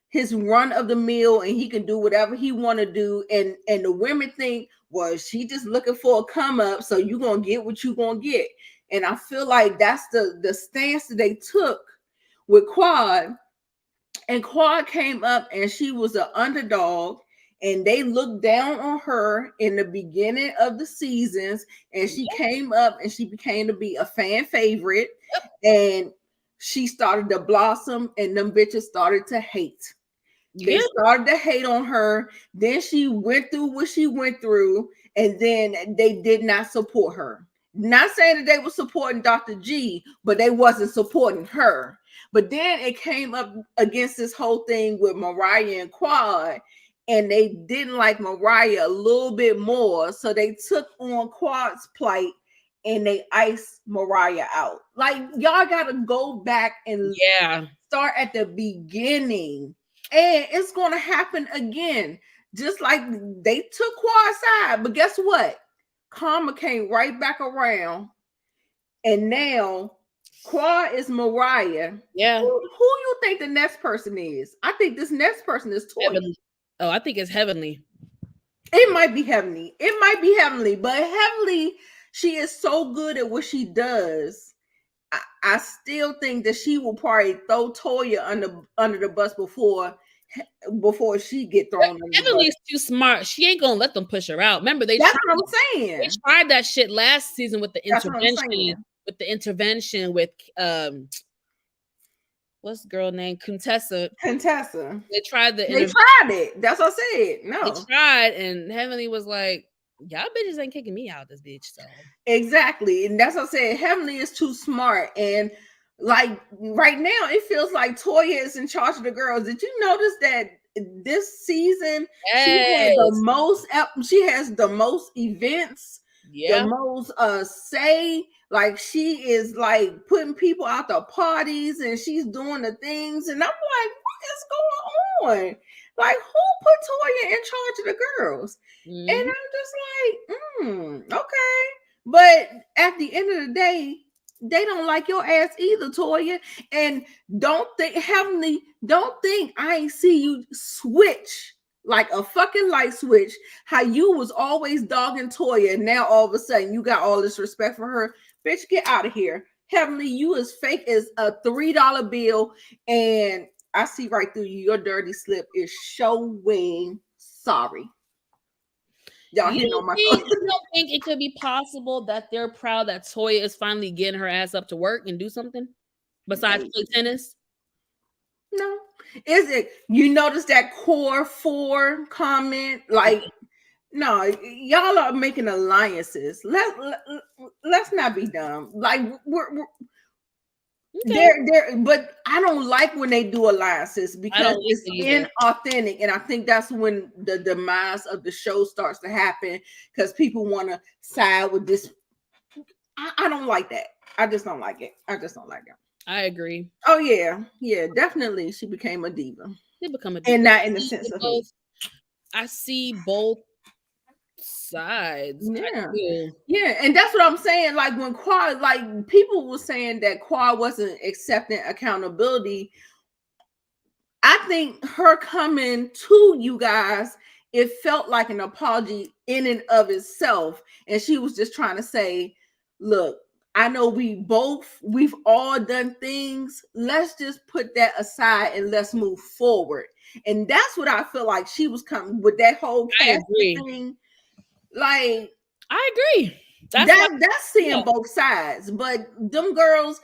his run of the mill and he can do whatever he want to do. And the women think, well, she just looking for a come up, so you're gonna get what you're gonna get. And I feel like that's the stance that they took with Quad. And Quad came up and she was an underdog, and they looked down on her in the beginning of the seasons, and she came up and she became to be a fan favorite, and she started to blossom, and them bitches started to hate. They started to hate on her. Then she went through what she went through, and then they did not support her. Not saying that they were supporting Dr. G, but they wasn't supporting her. But then it came up against this whole thing with Mariah and Quad, and they didn't like Mariah a little bit more, so they took on Quad's plight and they iced Mariah out. Like, y'all gotta go back and start at the beginning, and it's gonna happen again. Just like they took Quad's side, but guess what? Karma came right back around, and now Quad is Mariah. Yeah. Who you think the next person is? I think this next person is Toya. Heavenly. Oh, I think it's Heavenly. It might be Heavenly. It might be Heavenly, but Heavenly, she is so good at what she does. I still think that she will probably throw Toya under the bus before she get thrown. Heavenly's too smart. She ain't gonna let them push her out. Remember, that's what I'm saying. They tried that shit last season with the intervention. With the intervention with what's the girl name? Contessa. They tried it. That's what I said. No. They tried, and Heavenly was like, y'all bitches ain't kicking me out this bitch. So exactly. And that's what I said. Heavenly is too smart. And like right now, it feels like Toya is in charge of the girls. Did you notice that this season she has the most events, the most say? Like, she is like putting people out the parties, and she's doing the things. And I'm like, what is going on? Like, who put Toya in charge of the girls? Mm-hmm. And I'm just like, okay. But at the end of the day, they don't like your ass either, Toya. And don't think I ain't see you switch like a fucking light switch. How you was always dogging Toya, and now all of a sudden you got all this respect for her. Bitch, get out of here. Heavenly, you as fake as a $3 bill, and I see right through you. Your dirty slip is showing. Sorry. Y'all hitting on my phone. You don't think it could be possible that they're proud that Toya is finally getting her ass up to work and do something besides play tennis? No. Is it? You notice that core 4 comment? Like, no, y'all are making alliances. Let's not be dumb. Like, we're but I don't like when they do alliances because it's inauthentic, and I think that's when the demise of the show starts to happen, because people want to side with this. I don't like that. I just don't like it. I agree. Oh yeah, definitely. She became a diva. They become a diva, and not in the sense of both. I see both sides. Yeah, and that's what I'm saying. Like, when Quad, like, people were saying that Quad wasn't accepting accountability. I think her coming to you guys, it felt like an apology in and of itself, and she was just trying to say, look, I know we've all done things. Let's just put that aside and let's move forward. And that's what I feel like she was coming with, that whole thing. Like, I agree. That's seeing both sides. But them girls,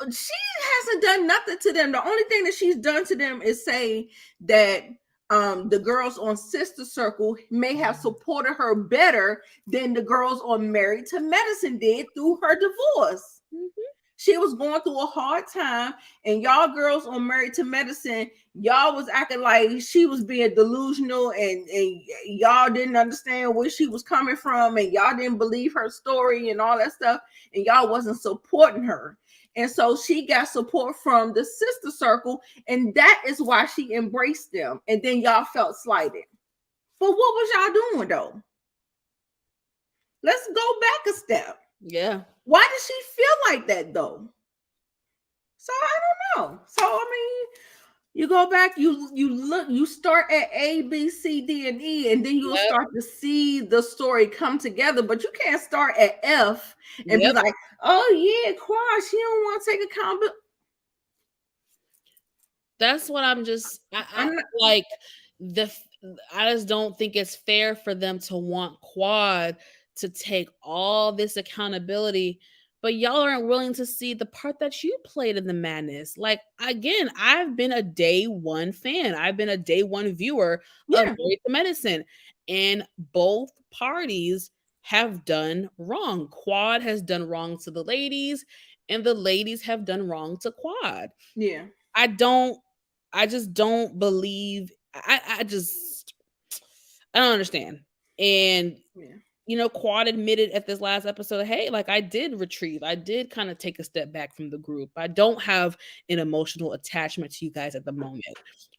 she hasn't done nothing to them. The only thing that she's done to them is say that the girls on Sister Circle may have supported her better than the girls on Married to Medicine did through her divorce. Mm-hmm. She was going through a hard time, and y'all girls on Married to Medicine, y'all was acting like she was being delusional, and y'all didn't understand where she was coming from, and y'all didn't believe her story and all that stuff, and y'all wasn't supporting her. And so she got support from the Sister Circle, and that is why she embraced them. And then y'all felt slighted. But what was y'all doing, though? Let's go back a step. Yeah. Why did she feel like that, though? So I don't know. So I mean, you go back, you look, you start at A, B, C, D, and E, and then you'll Yep. start to see the story come together. But you can't start at F and be Yep. like, oh yeah, Quad, she don't want to take accountability. That's what I'm just I I'm not, like the I just don't think it's fair for them to want Quad to take all this accountability, but y'all aren't willing to see the part that you played in the madness. Like again, I've been a day one fan. I've been a day one viewer of yeah, Married to Medicine, and both parties have done wrong. Quad has done wrong to the ladies, and the ladies have done wrong to Quad. yeah, I don't I just don't believe I just I don't understand. And yeah. Quad admitted at this last episode, hey, like I did retrieve. I did kind of take a step back from the group. I don't have an emotional attachment to you guys at the moment.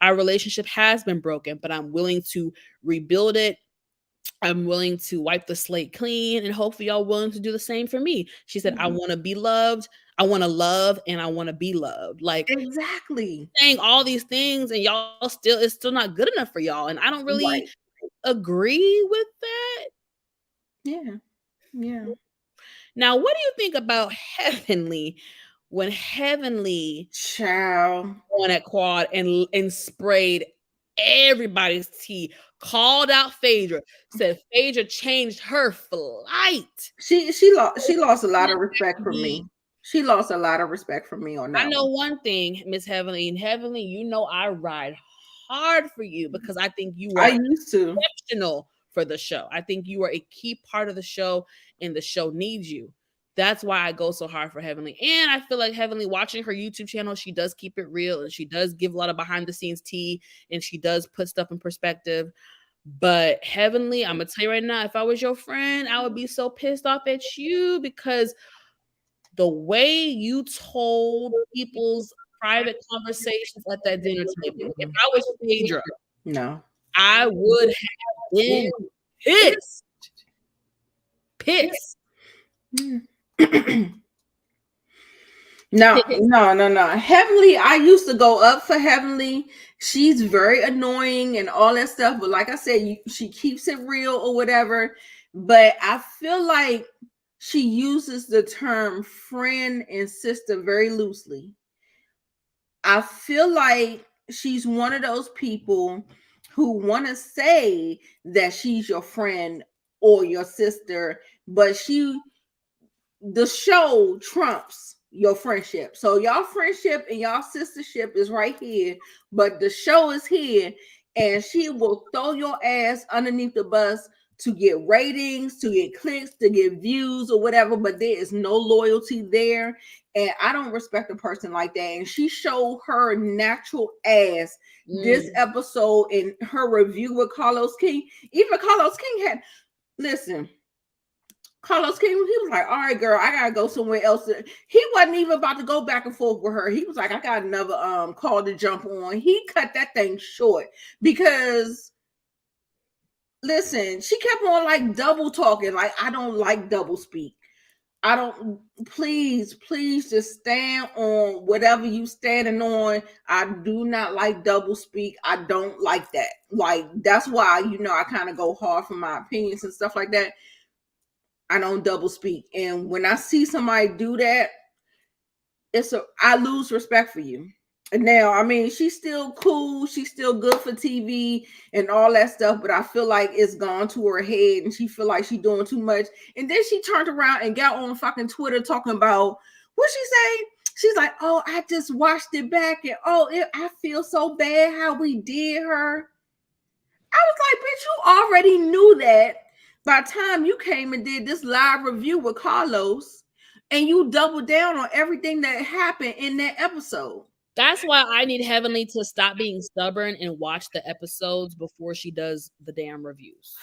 Our relationship has been broken, but I'm willing to rebuild it. I'm willing to wipe the slate clean, and hopefully y'all willing to do the same for me. She said, I Mhm. want to be loved. I want to love and I want to be loved. Like Exactly. saying all these things and y'all still it's still not good enough for y'all. And I don't really Right. agree with that. Yeah. Yeah. Now, what do you think about Heavenly when Heavenly Child. went at Quad and sprayed everybody's tea, called out Phaedra, said Phaedra changed her flight. She lost a lot of respect from me. She lost a lot of respect from me on I that know one. one thing, Miss Heavenly, and Heavenly, I ride hard for you because I think you I are used to. exceptional for the show. I think you are a key part of the show and the show needs you. That's why I go so hard for Heavenly. And I feel like Heavenly, watching her YouTube channel, she does keep it real and she does give a lot of behind the scenes tea and she does put stuff in perspective. But Heavenly, I'm gonna tell you right now, if I was your friend, I would be so pissed off at you because the way you told people's private conversations at that dinner table, if I was Phaedra, No. I would have been pissed. Pissed. No, no, no, no. Heavenly, I used to go up for Heavenly. She's very annoying and all that stuff. But like I said, she keeps it real or whatever. But I feel like she uses the term friend and sister very loosely. I feel like she's one of those people who want to say that she's your friend or your sister, but the show trumps your friendship. So y'all friendship and y'all sistership is right here, but the show is here, and she will throw your ass underneath the bus to get ratings, to get clicks, to get views or whatever, but there is no loyalty there. And I don't respect a person like that. And she showed her natural ass this episode in her review with Carlos King. Even Carlos King had, listen, Carlos King, he was like, all right, girl, I gotta go somewhere else. He wasn't even about to go back and forth with her. He was like, I got another call to jump on. He cut that thing short because listen, she kept on like double talking. Like, I don't like double speak. I don't, please just stand on whatever you standing on. I do not like double speak. I don't like that. Like, that's why, I kind of go hard for my opinions and stuff like that. I don't double speak. And when I see somebody do that, I lose respect for you. And now, I mean, she's still cool, she's still good for TV and all that stuff, but I feel like it's gone to her head and she feel like she's doing too much. And then she turned around and got on fucking Twitter talking about what she say? She's like, oh, I just watched it back and I feel so bad how we did her. I was like, bitch, you already knew that by the time you came and did this live review with Carlos, and you doubled down on everything that happened in that episode. That's why I need Heavenly to stop being stubborn and watch the episodes before she does the damn reviews.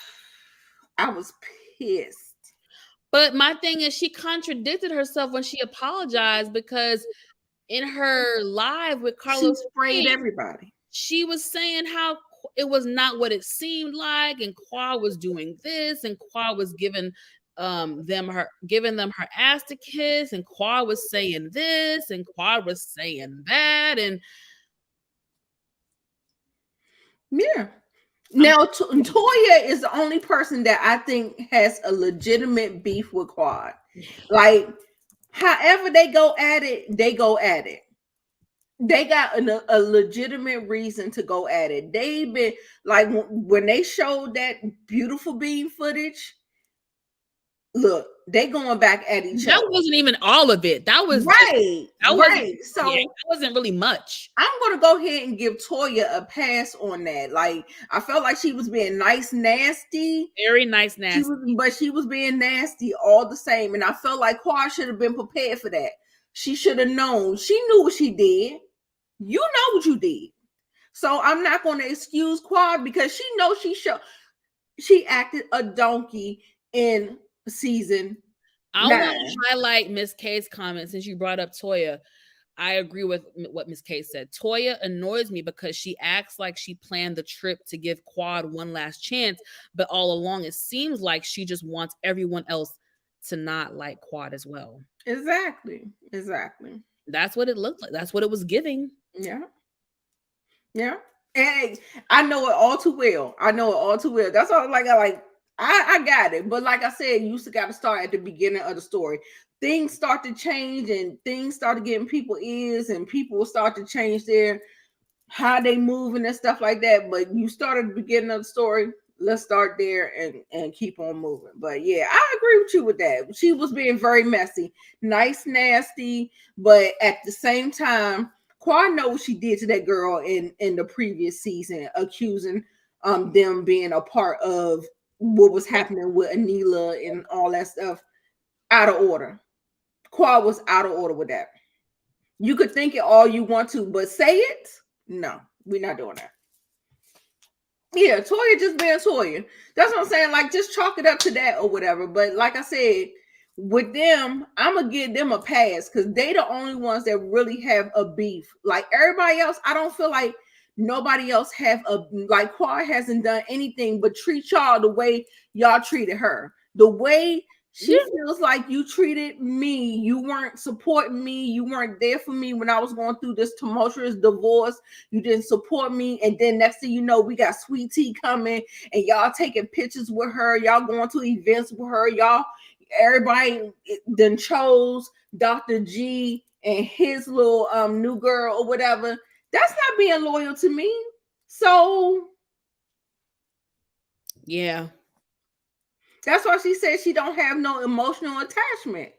I was pissed. But my thing is, she contradicted herself when she apologized because in her live with Carlos, she sprayed everybody. She was saying how it was not what it seemed like, and Qua was doing this, and Qua was giving giving them her ass to kiss, and Quad was saying this and Quad was saying that, and yeah. Now Toya is the only person that I think has a legitimate beef with Quad. Like, however they go at it, they go at it. They got a legitimate reason to go at it. They've been like, when they showed that beautiful beam footage. Look, they going back at each other. That wasn't even all of it. That was right. So yeah, that wasn't really much. I'm gonna go ahead and give Toya a pass on that. Like, I felt like she was being nice, nasty, very nice, nasty, but she was being nasty all the same. And I felt like Quad should have been prepared for that. She should have known. She knew what she did. You know what you did. So I'm not going to excuse Quad because she knows she acted a donkey in season. I want to highlight Miss K's comment since you brought up Toya. I agree with what Miss K said. Toya annoys me because she acts like she planned the trip to give Quad one last chance, but all along it seems like she just wants everyone else to not like Quad as well. Exactly. That's what it looked like. That's what it was giving. Yeah. And I know it all too well. That's all. I got it. But like I said, you got to start at the beginning of the story. Things start to change and things started getting people ears and people start to change how they moving and stuff like that. But you start at the beginning of the story. Let's start there and keep on moving. But yeah, I agree with you with that. She was being very messy, nice, nasty, but at the same time, Quad knows what she did to that girl in the previous season, accusing them being a part of what was happening with Anila and all that stuff. Out of order. Quad was out of order with that. You could think it all you want to, but say it? No, we're not doing that. Yeah, Toya just being Toya. That's what I'm saying. Like, just chalk it up to that or whatever. But like I said, with them, I'm gonna give them a pass because they the only ones that really have a beef. Like everybody else, I don't feel like nobody else have like Quad hasn't done anything but treat y'all the way y'all treated her. The way she feels like you treated me. You weren't supporting me. You weren't there for me when I was going through this tumultuous divorce. You didn't support me. And then next thing you know, we got Sweet Tea coming and y'all taking pictures with her. Y'all going to events with her. Everybody then chose Dr. G and his little new girl or whatever. That's not being loyal to me. So yeah. That's why she said she don't have no emotional attachment,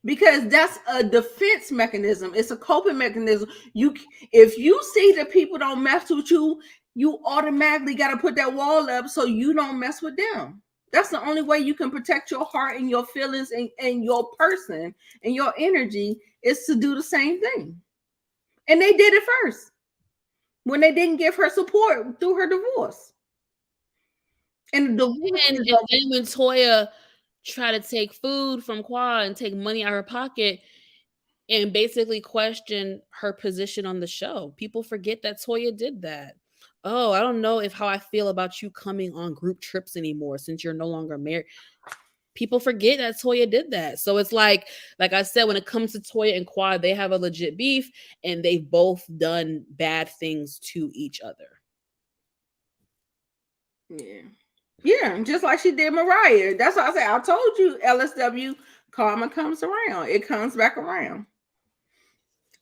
because that's a defense mechanism. It's a coping mechanism. If you see that people don't mess with you, you automatically got to put that wall up so you don't mess with them. That's the only way you can protect your heart and your feelings and your person and your energy is to do the same thing. And they did it first when they didn't give her support through her divorce. And then when Toya tried to take food from Quad and take money out of her pocket and basically question her position on the show, people forget that Toya did that. Oh, I don't know how I feel about you coming on group trips anymore since you're no longer married. People forget that Toya did that. So it's like I said, when it comes to Toya and Quad, they have a legit beef and they've both done bad things to each other. Yeah, just like she did Mariah. That's what I said. I told you, LSW, karma comes around. It comes back around.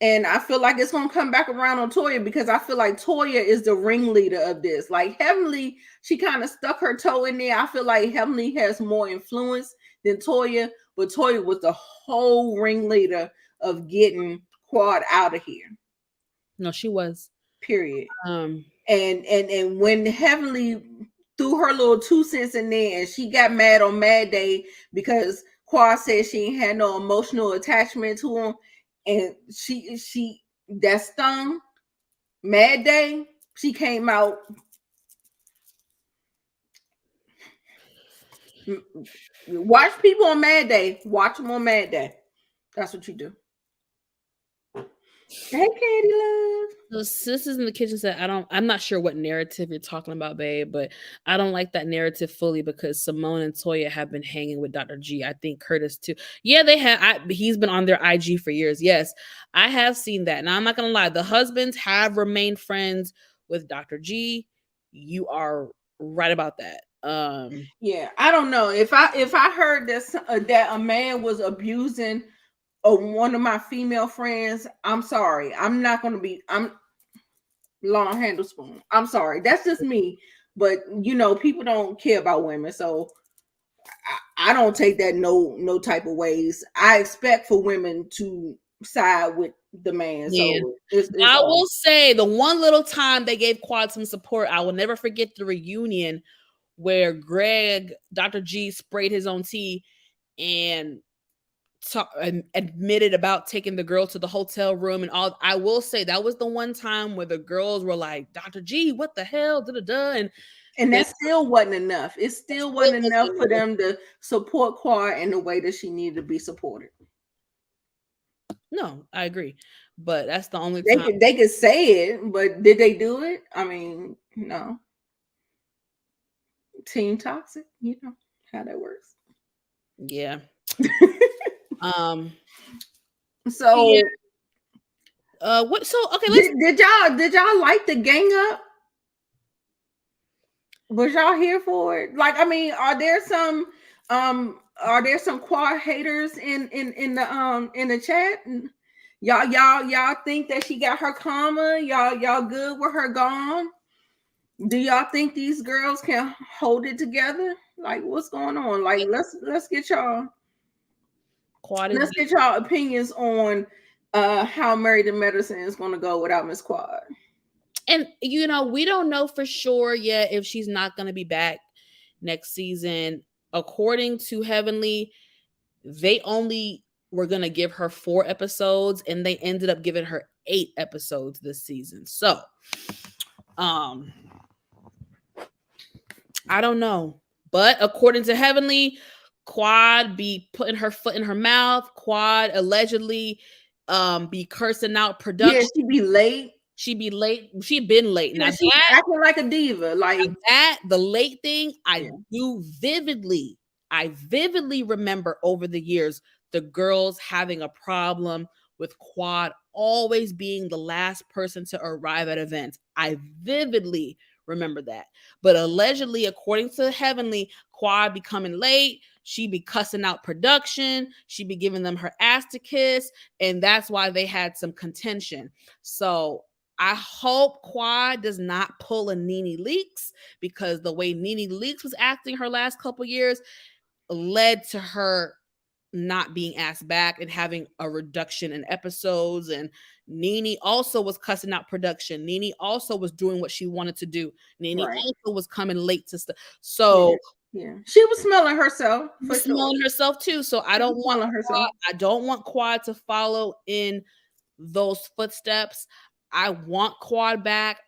And I feel like it's going to come back around on Toya because I feel like Toya is the ringleader of this. Like Heavenly, she kind of stuck her toe in there. I feel like Heavenly has more influence than Toya, but Toya was the whole ringleader of getting Quad out of here. No, she was. Period. And when Heavenly threw her little 2 cents in there and she got mad on Mad Day because Quad said she ain't had no emotional attachment to him, and she that stung Mad Day, she came out. Watch people on Mad Day. Watch them on Mad Day. That's what you do. Hey, Katie Love. So Sisters in the Kitchen said, I'm not sure what narrative you're talking about, babe, but I don't like that narrative fully because Simone and Toya have been hanging with Dr. G. I think Curtis too. Yeah, they have. He's been on their IG for years. Yes, I have seen that. Now, I'm not going to lie. The husbands have remained friends with Dr. G. You are right about that. Yeah, I don't know if I heard that a man was abusing one of my female friends. I'm sorry. I'm not going to be. I'm long handle spoon. I'm sorry. That's just me. But people don't care about women, so I don't take that no type of ways. I expect for women to side with the man. Yeah. So it's I all. will say the one little time they gave Quad some support, I will never forget the reunion where Dr. G sprayed his own tea and admitted about taking the girl to the hotel room and all. I will say that was the one time where the girls were like, Dr. G, what the hell? And that still wasn't enough. It still wasn't enough for them to support Quad in the way that she needed to be supported. No, I agree. But that's the only time. They could say it, but did they do it? I mean, no. Team toxic, you know how that works. Yeah. So yeah. What? So okay. Did y'all like the gang up? Was y'all here for it? Like, I mean, are there some Quad haters in the chat? Y'all think that she got her karma? Y'all good with her gone? Do y'all think these girls can hold it together? Like, what's going on? Like, let's get y'all. Let's get y'all opinions on how Married to Medicine is going to go without Miss Quad. And we don't know for sure yet if she's not going to be back next season. According to Heavenly, they only were going to give her 4 episodes, and they ended up giving her 8 episodes this season. So, I don't know. But according to Heavenly, Quad be putting her foot in her mouth. Quad allegedly be cursing out production. Yeah, she be late. She'd be late. She'd been late. Now she's acting like a diva. Like that, the late thing, I vividly remember over the years the girls having a problem with Quad always being the last person to arrive at events. I vividly remember that. But allegedly, according to Heavenly, Quad be coming late. She be cussing out production. She be giving them her ass to kiss. And that's why they had some contention. So I hope Quad does not pull a Nene Leakes, because the way Nene Leakes was acting her last couple years led to her not being asked back and having a reduction in episodes. And Nene also was cussing out production. Nene also was doing what she wanted to do. Nene also was coming late to stuff. So yeah, she was smelling herself. Smelling herself too. So I don't want Quad to follow in those footsteps. I want Quad back.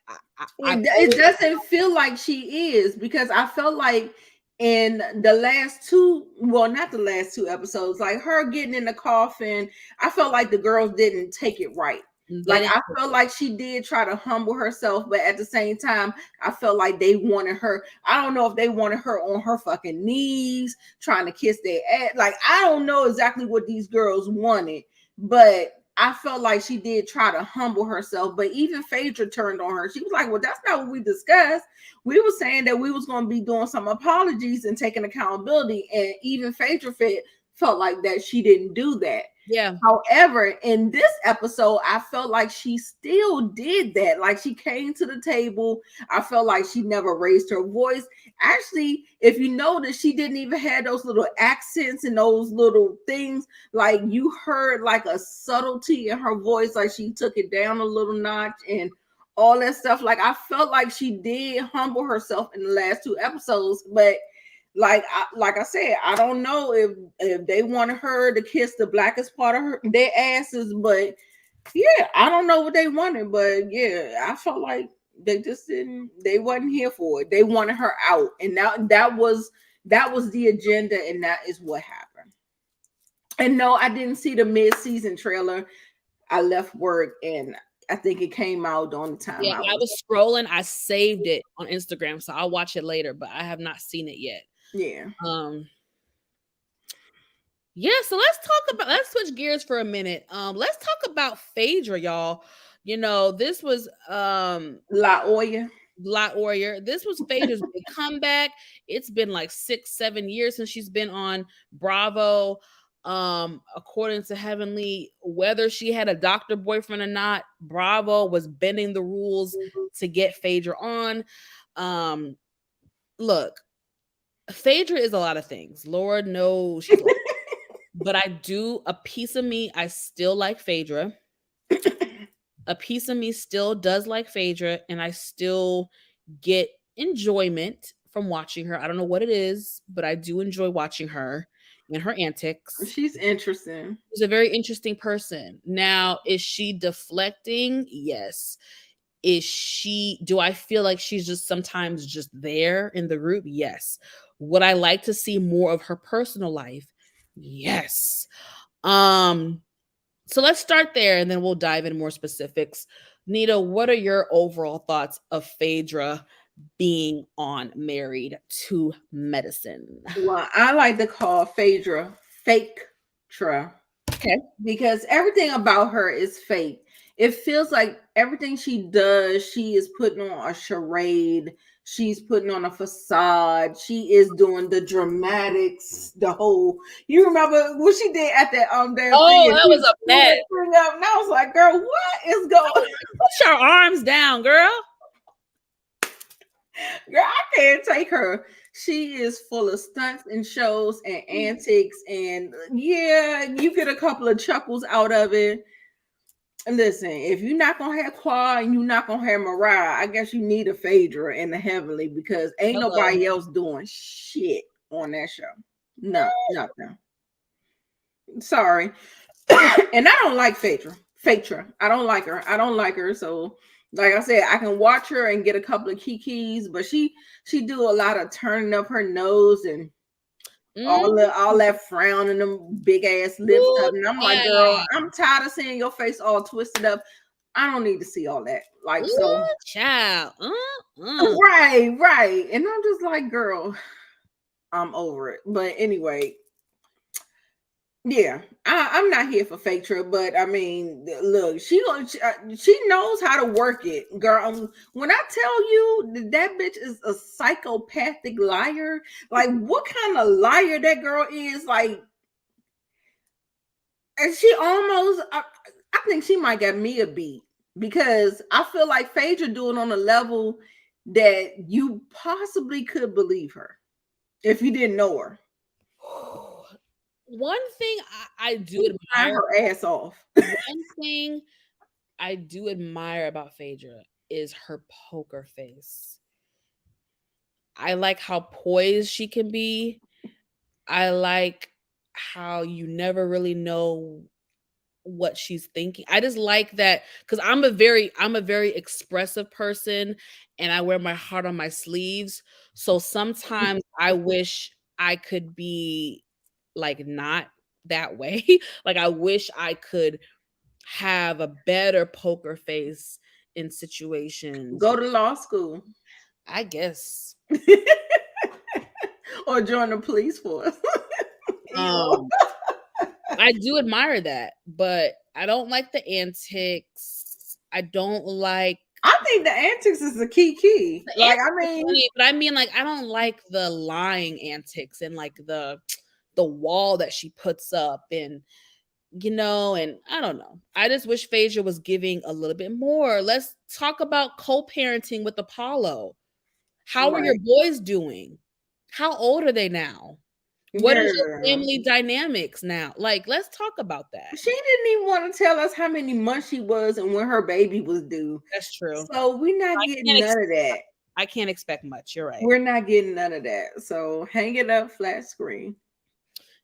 It doesn't feel like she is, because I felt like in the last 2, well, not the last 2 episodes, like her getting in the coffin, I felt like the girls didn't take it right. Like I felt like she did try to humble herself, but at the same time, I felt like they wanted her. I don't know if they wanted her on her fucking knees, trying to kiss their ass. Like, I don't know exactly what these girls wanted, but I felt like she did try to humble herself. But even Phaedra turned on her. She was like, well, that's not what we discussed. We were saying that we was going to be doing some apologies and taking accountability. And even Phaedra felt like that she didn't do that. Yeah. However, in this episode, I felt like she still did that. Like, she came to the table. I felt like she never raised her voice. Actually, if you notice, she didn't even have those little accents and those little things. Like, you heard like a subtlety in her voice. Like, she took it down a little notch and all that stuff. Like, I felt like she did humble herself in the last 2 episodes, but like I said, I don't know if they wanted her to kiss the blackest part of their asses, but yeah, I don't know what they wanted, but yeah, I felt like they wasn't here for it. They wanted her out, and that was the agenda, and that is what happened. And no, I didn't see the mid-season trailer. I left work and I think it came out during the time Yeah, I I was. was scrolling. I saved it on Instagram, so I'll watch it later, but I have not seen it yet. Yeah. Yeah, so let's switch gears for a minute. Let's talk about Phaedra, y'all. You know, this was La Oya. Lot Warrior. This was Phaedra's big comeback. It's been like 6-7 years since she's been on Bravo. According to Heavenly, whether she had a doctor boyfriend or not, Bravo was bending the rules to get Phaedra on. Look, Phaedra is a lot of things. Lord knows she's but I do, a piece of me, I still like Phaedra. A piece of me still does like Phaedra, and I still get enjoyment from watching her. I don't know what it is, but I do enjoy watching her and her antics. She's interesting. She's a very interesting person. Now, is she deflecting? Yes. Do I feel like she's just sometimes just there in the group? Yes. Would I like to see more of her personal life? Yes. So let's start there and then we'll dive in more specifics. Nita, what are your overall thoughts of Phaedra being on Married to Medicine? Well, I like to call Phaedra fake Tra. Okay. Because everything about her is fake. It feels like everything she does, she is putting on a charade. She's putting on a facade. She is doing the dramatics, the whole. You remember what she did at that damn Oh, thing? that was a mess. And I was like, girl, what is going on? Put your arms down, girl. Girl, I can't take her. She is full of stunts and shows and antics. And yeah, you get a couple of chuckles out of it. Listen, if you're not gonna have Quad and you're not gonna have Mariah, I guess you need a Phaedra in the Heavenly because ain't nobody else doing shit on that show. No, nothing. Sorry. And I don't like Phaedra. I don't like her. So like I said, I can watch her and get a couple of kikis, but she do a lot of turning up her nose and all that frown and them big ass lips up. And I'm like, girl, I'm tired of seeing your face all twisted up. I don't need to see all that. Like, so child. Right. And I'm just like, girl, I'm over it. But anyway, yeah, I'm not here for Phaedra, but I mean, look, she knows how to work it, girl. When I tell you that bitch is a psychopathic liar, like what kind of liar that girl is, like, and she almost, I think she might get me a beat because I feel like Phaedra doing on a level that you possibly could believe her if you didn't know her. One thing I do admire her ass off. One thing I do admire about Phaedra is her poker face. I like how poised she can be. I like how you never really know what she's thinking. I just like that because I'm a very expressive person and I wear my heart on my sleeves. So sometimes I wish I could be like not that way. Like I wish I could have a better poker face in situations. Go to law school, I guess. Or join the police force. I do admire that, but I don't like the antics. I don't like. I think the antics is the key. Like I mean, but I mean, like I don't like the lying antics and like the wall that she puts up, and you know, and I don't know. I just wish Phaedra was giving a little bit more. Let's talk about co-parenting with Apollo. How are your boys doing? How old are they now? What is your family dynamics now? Like, let's talk about that. She didn't even want to tell us how many months she was and when her baby was due. That's true. So we're not getting none of that. I can't expect much. You're right. We're not getting none of that. So hang it up flat screen.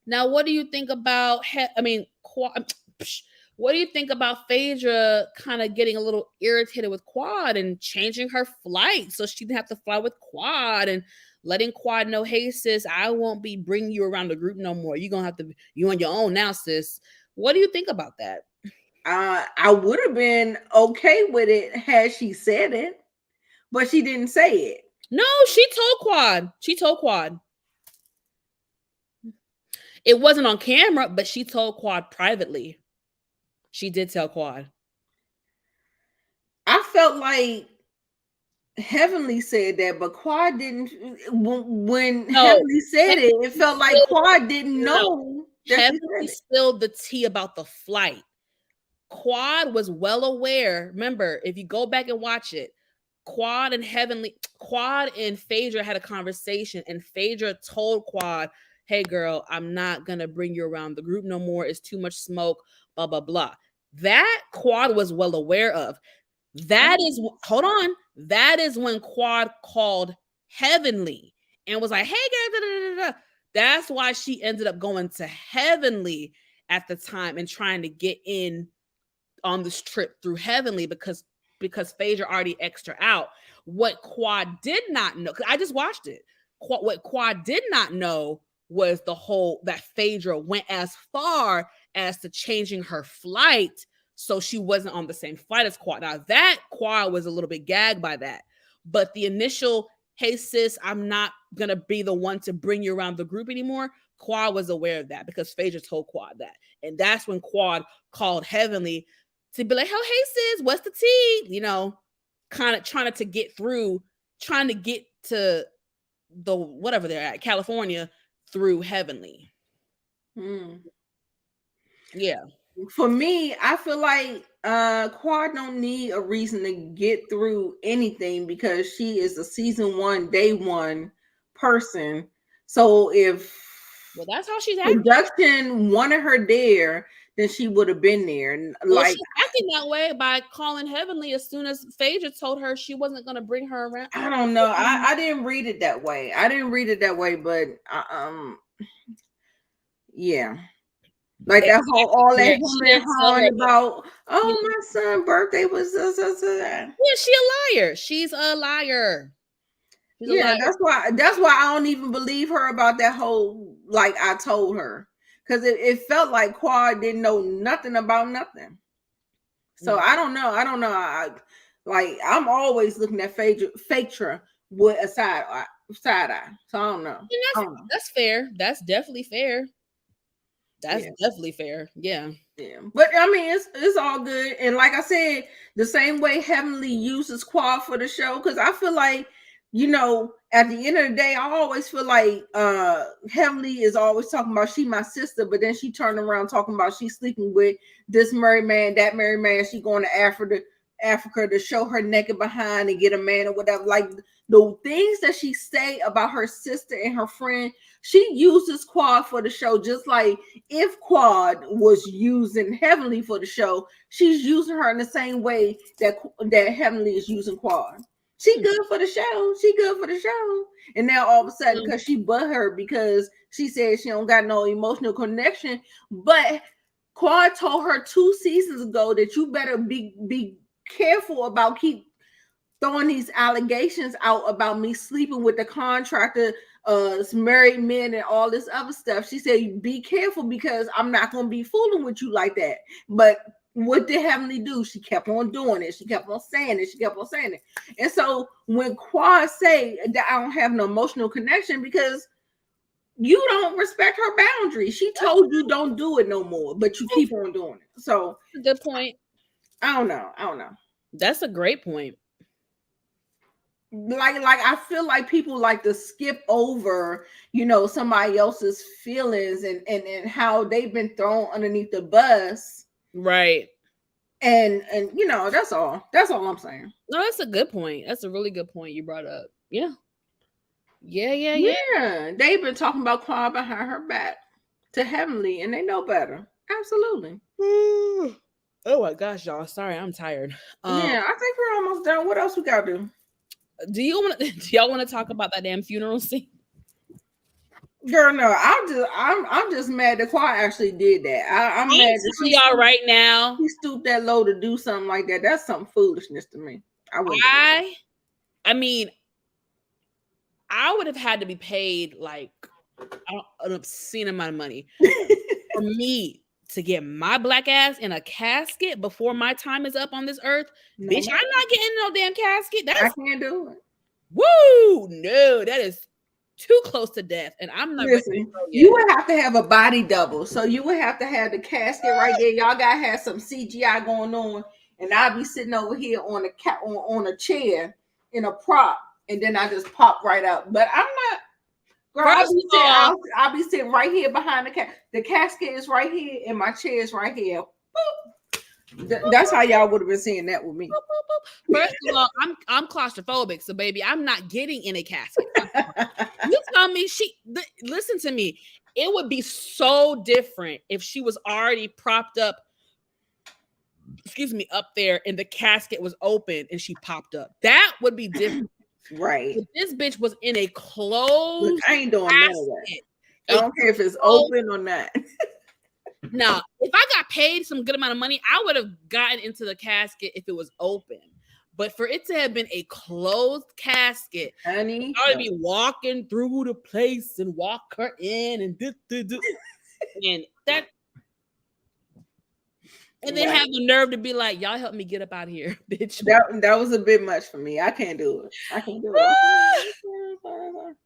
Now, what do you think about? What do you think about Phaedra kind of getting a little irritated with Quad and changing her flight so she didn't have to fly with Quad and letting Quad know, hey, sis, I won't be bringing you around the group no more. You're going to have to, you on your own now, sis. What do you think about that? I would have been okay with it had she said it, but she didn't say it. No, she told Quad. She told Quad. It wasn't on camera, but she told Quad privately. She did tell Quad. I felt like Heavenly said that, but Quad didn't. When No, Heavenly said it, Heavenly it felt like spilled- Quad didn't no. know that she Heavenly said it. spilled the tea about the flight. Quad was well aware. Remember, if you go back and watch it, Quad and Phaedra had a conversation, and Phaedra told Quad, "Hey, girl, I'm not gonna bring you around the group no more. It's too much smoke. Blah blah blah." That Quad was well aware of. That is hold on. That is when Quad called Heavenly and was like, "Hey, girl." Da, da, da, da. That's why she ended up going to Heavenly at the time and trying to get in on this trip through Heavenly because Phaedra already extra out. What Quad did not know, I just watched it. What Quad did not know was the whole that Phaedra went as far as to changing her flight so she wasn't on the same flight as Quad. Now that Quad was a little bit gagged by that, but the initial, "Hey sis, I'm not gonna be the one to bring you around the group anymore," Quad was aware of that because Phaedra told Quad that, and that's when Quad called Heavenly to be like, "Oh, hey sis, what's the tea?" You know, kind of trying to get through, trying to get to the whatever they're at, California, through Heavenly. Yeah. For me, I feel like Quad don't need a reason to get through anything because she is a season 1, day 1 person. So if that's how she's acting. Production wanted her there, then she would have been there. Like she's acting that way by calling Heavenly as soon as Phaedra told her she wasn't going to bring her around. I don't know. I didn't read it that way. But yeah. Like that whole all that hollering about, "Oh, my son's birthday was Yeah, she a liar. She's a liar. Yeah, that's why I don't even believe her about that whole like I told her. Because it felt like Quad didn't know nothing about nothing. So I don't know. I'm always looking at Phaedra with a side eye. So I don't know. That's fair. That's definitely fair. That's definitely fair. Yeah. Yeah. But I mean, it's all good. And like I said, the same way Heavenly uses Quad for the show, because I feel like, at the end of the day, I always feel like Heavenly is always talking about she my sister, but then she turned around talking about she's sleeping with this married man, that married man. She going to Africa to show her naked behind and get a man or whatever. Like the things that she say about her sister and her friend, she uses Quad for the show. Just like if Quad was using Heavenly for the show, she's using her in the same way that Heavenly is using Quad. She good for the show. And now all of a sudden, because she butthurt because she said she don't got no emotional connection, but Quad told her 2 seasons ago that you better be careful about keep throwing these allegations out about me sleeping with the contractor, married men, and all this other stuff. She said, "Be careful because I'm not going to be fooling with you like that." But what did Heavenly do? She kept on doing it. She kept on saying it. And so when Quad say that I don't have no emotional connection because you don't respect her boundaries. She told you don't do it no more, but you keep on doing it. So good point. I don't know. That's a great point. Like I feel like people like to skip over, somebody else's feelings and how they've been thrown underneath the bus. Right. And that's all I'm saying. No, that's a good point. That's a really good point you brought up. Yeah. They've been talking about Quad behind her back to Heavenly, and they know better. Absolutely. Oh my gosh, y'all. Sorry, I'm tired. Yeah, I think we're almost done. What else we gotta do? Do y'all want to talk about that damn funeral scene? Girl, no, I'm just mad that Quad actually did that. I'm mad that y'all right now. He stooped that low to do something like that. That's some foolishness to me. I mean, I would have had to be paid like an obscene amount of money for me to get my black ass in a casket before my time is up on this earth, No, bitch, I'm not getting no damn casket. I can't do it. Woo! No, that is too close to death, and I'm not. Listen, you would have to have a body double, so you would have to have the casket right there. Y'all gotta have some CGI going on, and I'll be sitting over here on a chair in a prop, and then I just pop right out. But I'm not. Girl, I'll be sitting right here behind the casket is right here, and my chair is right here. That's how y'all would have been seeing that with me. First of all, I'm claustrophobic, so baby, I'm not getting in a casket. You tell me listen to me. It would be so different if she was already propped up, up there, and the casket was open and she popped up. That would be different. Right. But this bitch was in a closed. Look, I ain't doing none of that. I don't care if it's open or not. Now, if I got paid some good amount of money, I would have gotten into the casket if it was open. But for it to have been a closed casket, honey, I would be walking through the place and walk her in and and that, and then have the nerve to be like, "Y'all help me get up out of here, bitch." That was a bit much for me. I can't do it. I can't do it.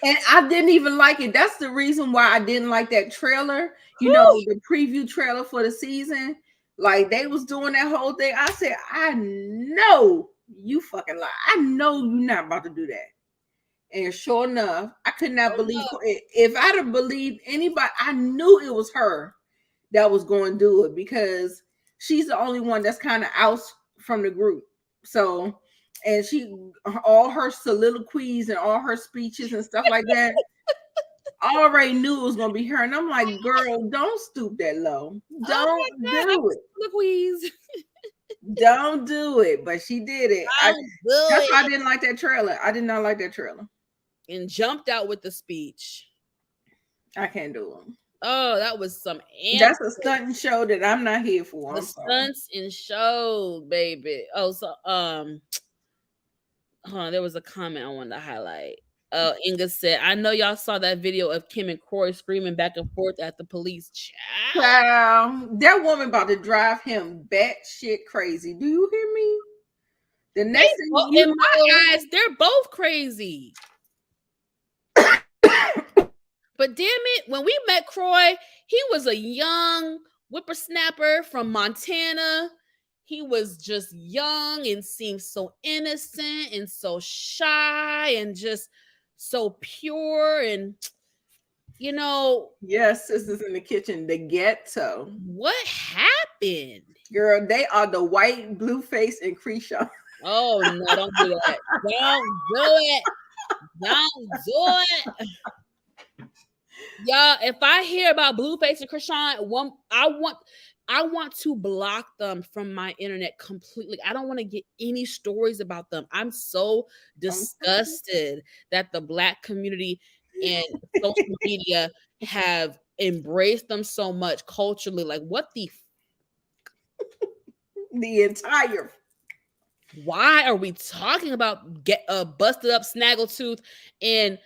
And I didn't even like it. That's the reason why I didn't like that trailer. You know, the preview trailer for the season. Like they was doing that whole thing. I said, I know you fucking lie. I know you're not about to do that. And sure enough, I could not believe it. If I'd have believed anybody, I knew it was her that was going to do it because she's the only one that's kind of out from the group. So, and all her soliloquies and all her speeches and stuff like that, I already knew it was going to be her. And I'm like, girl, don't stoop that low. Don't do it. Soliloquies. Don't do it. But she did it. That's why I didn't like that trailer. I did not like that trailer. And jumped out with the speech. I can't do it. Oh, that was some. That's a stunt show that I'm not here for. The stunts and show, baby. Oh, so there was a comment I wanted to highlight. Inga said, "I know y'all saw that video of Kim and Corey screaming back and forth at the police." Wow, that woman about to drive him batshit crazy. Do you hear me? The next thing in my eyes, they're both crazy. But damn it, when we met Croy, he was a young whippersnapper from Montana. He was just young and seemed so innocent and so shy and just so pure. And, you know. Yes, sisters in the kitchen, the ghetto. What happened? Girl, they are the white, Blueface, and Krishan. Oh, no, don't do that. Don't do it. Don't do it. Y'all, if I hear about Blueface and Krishan, I want to block them from my internet completely. I don't want to get any stories about them. I'm so disgusted that the Black community and social media have embraced them so much culturally. Like, what the entire. Why are we talking about busted up snaggletooth and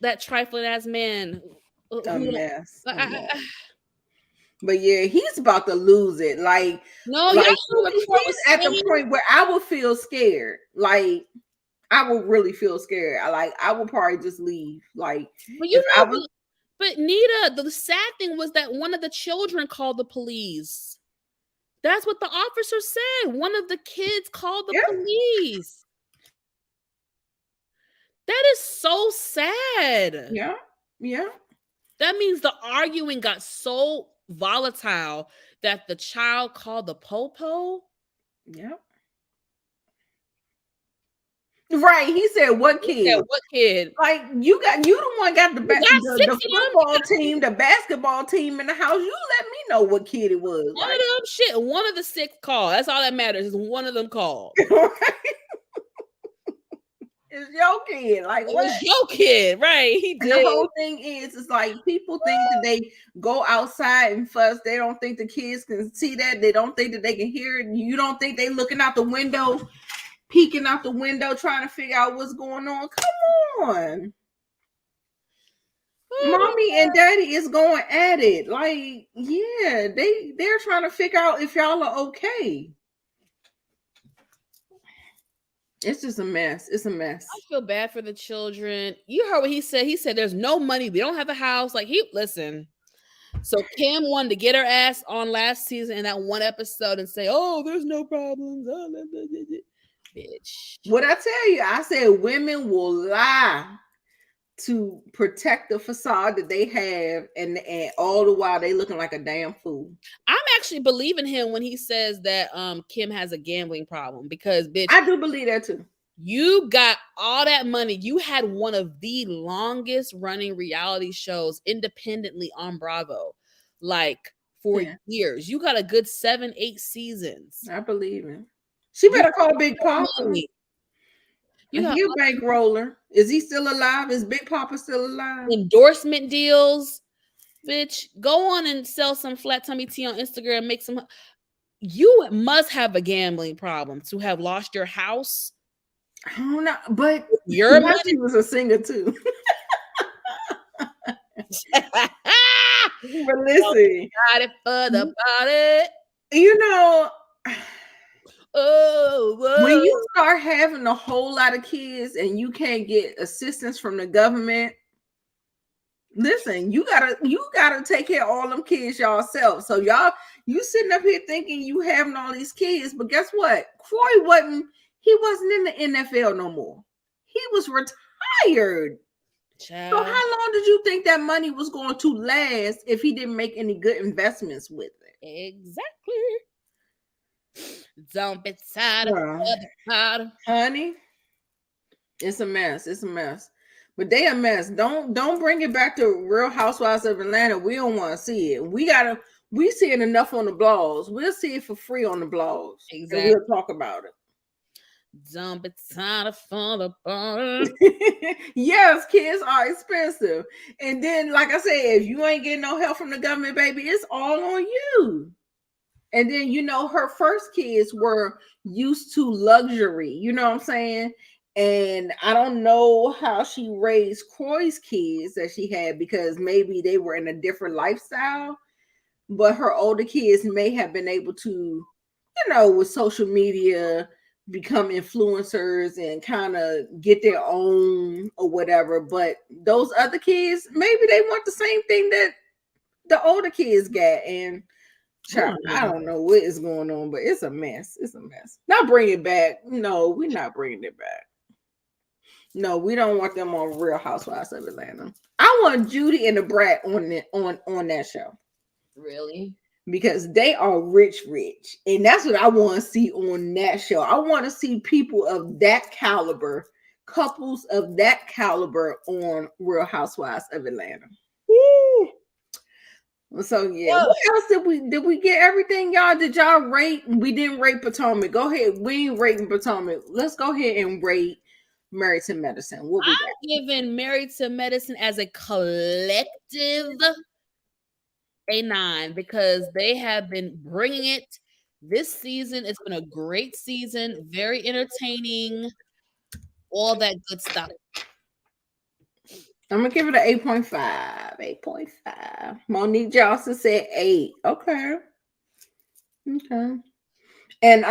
that trifling ass man? A mess. But yeah, he's about to lose it. Like, no, like he's at the point where I would feel scared. Like, I would really feel scared. I would probably just leave. Like, but Nita, the sad thing was that one of the children called the police. That's what the officer said. One of the kids called the police. That is so sad. Yeah. Yeah. That means the arguing got so volatile that the child called the po-po. Yeah. Right. He said, "What kid? He said, what kid? Like you the one got the football team, the basketball team in the house. You let me know what kid it was. One of them shit. One of the 6 called. That's all that matters. Is one of them called. It's your kid. Like, it was your kid, right? He did. The whole thing is, it's like people think that they go outside and fuss. They don't think the kids can see that. They don't think that they can hear it. You don't think they looking out the window, peeking out the window, trying to figure out what's going on. Come on. Mommy and daddy is going at it. Like, yeah, they're trying to figure out if y'all are okay. It's just a mess. It's a mess. I feel bad for the children. You heard what he said. He said there's no money. We don't have a house. Like, listen. So Kim wanted to get her ass on last season in that one episode and say, "Oh, there's no problems." Bitch. What I tell you, I said women will lie to protect the facade that they have, and all the while they looking like a damn fool. I'm actually believing him when he says that Kim has a gambling problem, because bitch, I do believe that too. You got all that money. You had one of the longest running reality shows independently on Bravo, like for years. You got a good 7-8 seasons. I believe it. She better call Big Papa. You got a bankroller. Is he still alive? Is Big Papa still alive? Endorsement deals. Bitch, go on and sell some flat tummy tea on Instagram. Make some. You must have a gambling problem to have lost your house. I don't know, but your money was a singer too. But listen, got it for the body. You know, when you start having a whole lot of kids and you can't get assistance from the government, listen, you gotta take care of all them kids yourself. So you sitting up here thinking you having all these kids, but guess what? Kroy wasn't in the NFL no more. He was retired. Child. So how long did you think that money was going to last if he didn't make any good investments with it? Exactly. Don't be tired, honey. It's a mess. It's a mess. But they a mess. Don't bring it back to Real Housewives of Atlanta. We don't want to see it. We see it enough on the blogs. We'll see it for free on the blogs. Exactly. And we'll talk about it. Don't be tired for the bar. Yes, kids are expensive. And then, like I said, if you ain't getting no help from the government, baby, it's all on you. And then, her first kids were used to luxury. You know what I'm saying? And I don't know how she raised Kroy's kids that she had, because maybe they were in a different lifestyle. But her older kids may have been able to, with social media, become influencers and kind of get their own or whatever. But those other kids, maybe they want the same thing that the older kids got. And I don't know what is going on, but it's a mess. It's a mess. Not bring it back. No, we're not bringing it back. No, we don't want them on Real Housewives of Atlanta. I want Judy and the Brat on that show. Really? Because they are rich, and that's what I want to see on that show. I want to see people of that caliber, couples of that caliber on Real Housewives of Atlanta. Woo. So yeah, what else did we get everything, y'all? Did y'all rate? We didn't rate Potomac. Go ahead, we ain't rating Potomac. Let's go ahead and rate Married to Medicine. What we got? Giving Married to Medicine as a collective a 9, because they have been bringing it this season. It's been a great season, very entertaining, all that good stuff. I'm gonna give it an 8.5. 8.5. Monique Johnson said 8. Okay. And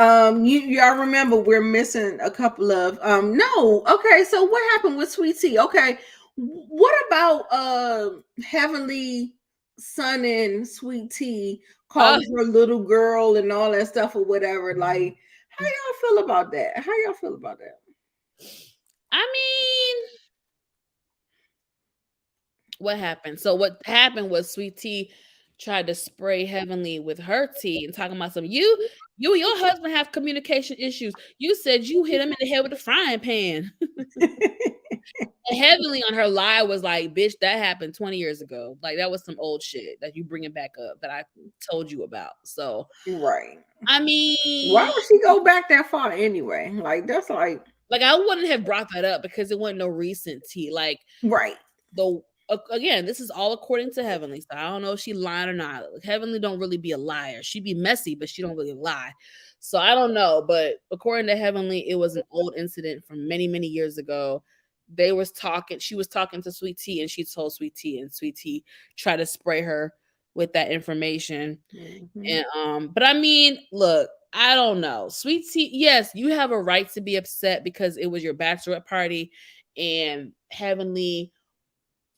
y'all remember we're missing a couple of no. Okay, so what happened with Sweet Tea? Okay, what about Heavenly Son and Sweet Tea calling her little girl and all that stuff or whatever? Like, how y'all feel about that? I mean, what happened? So what happened was Sweet Tea tried to spray Heavenly with her tea and talking about you and your husband have communication issues. You said you hit him in the head with a frying pan. And Heavenly on her lie was like, bitch, that happened 20 years ago. Like, that was some old shit that you bringing back up that I told you about. So, right. I mean, why would she go back that far anyway? Like, that's like I wouldn't have brought that up because it wasn't no recent tea. Like, right. Again, this is all according to Heavenly. So I don't know if she lied or not. Heavenly don't really be a liar. She be messy, but she don't really lie. So I don't know. But according to Heavenly, it was an old incident from many, many years ago she was talking to Sweet Tea, and she told Sweet Tea, and Sweet Tea tried to spray her with that information. And but I mean, look, I don't know. Sweet Tea, yes, you have a right to be upset because it was your bachelorette party and Heavenly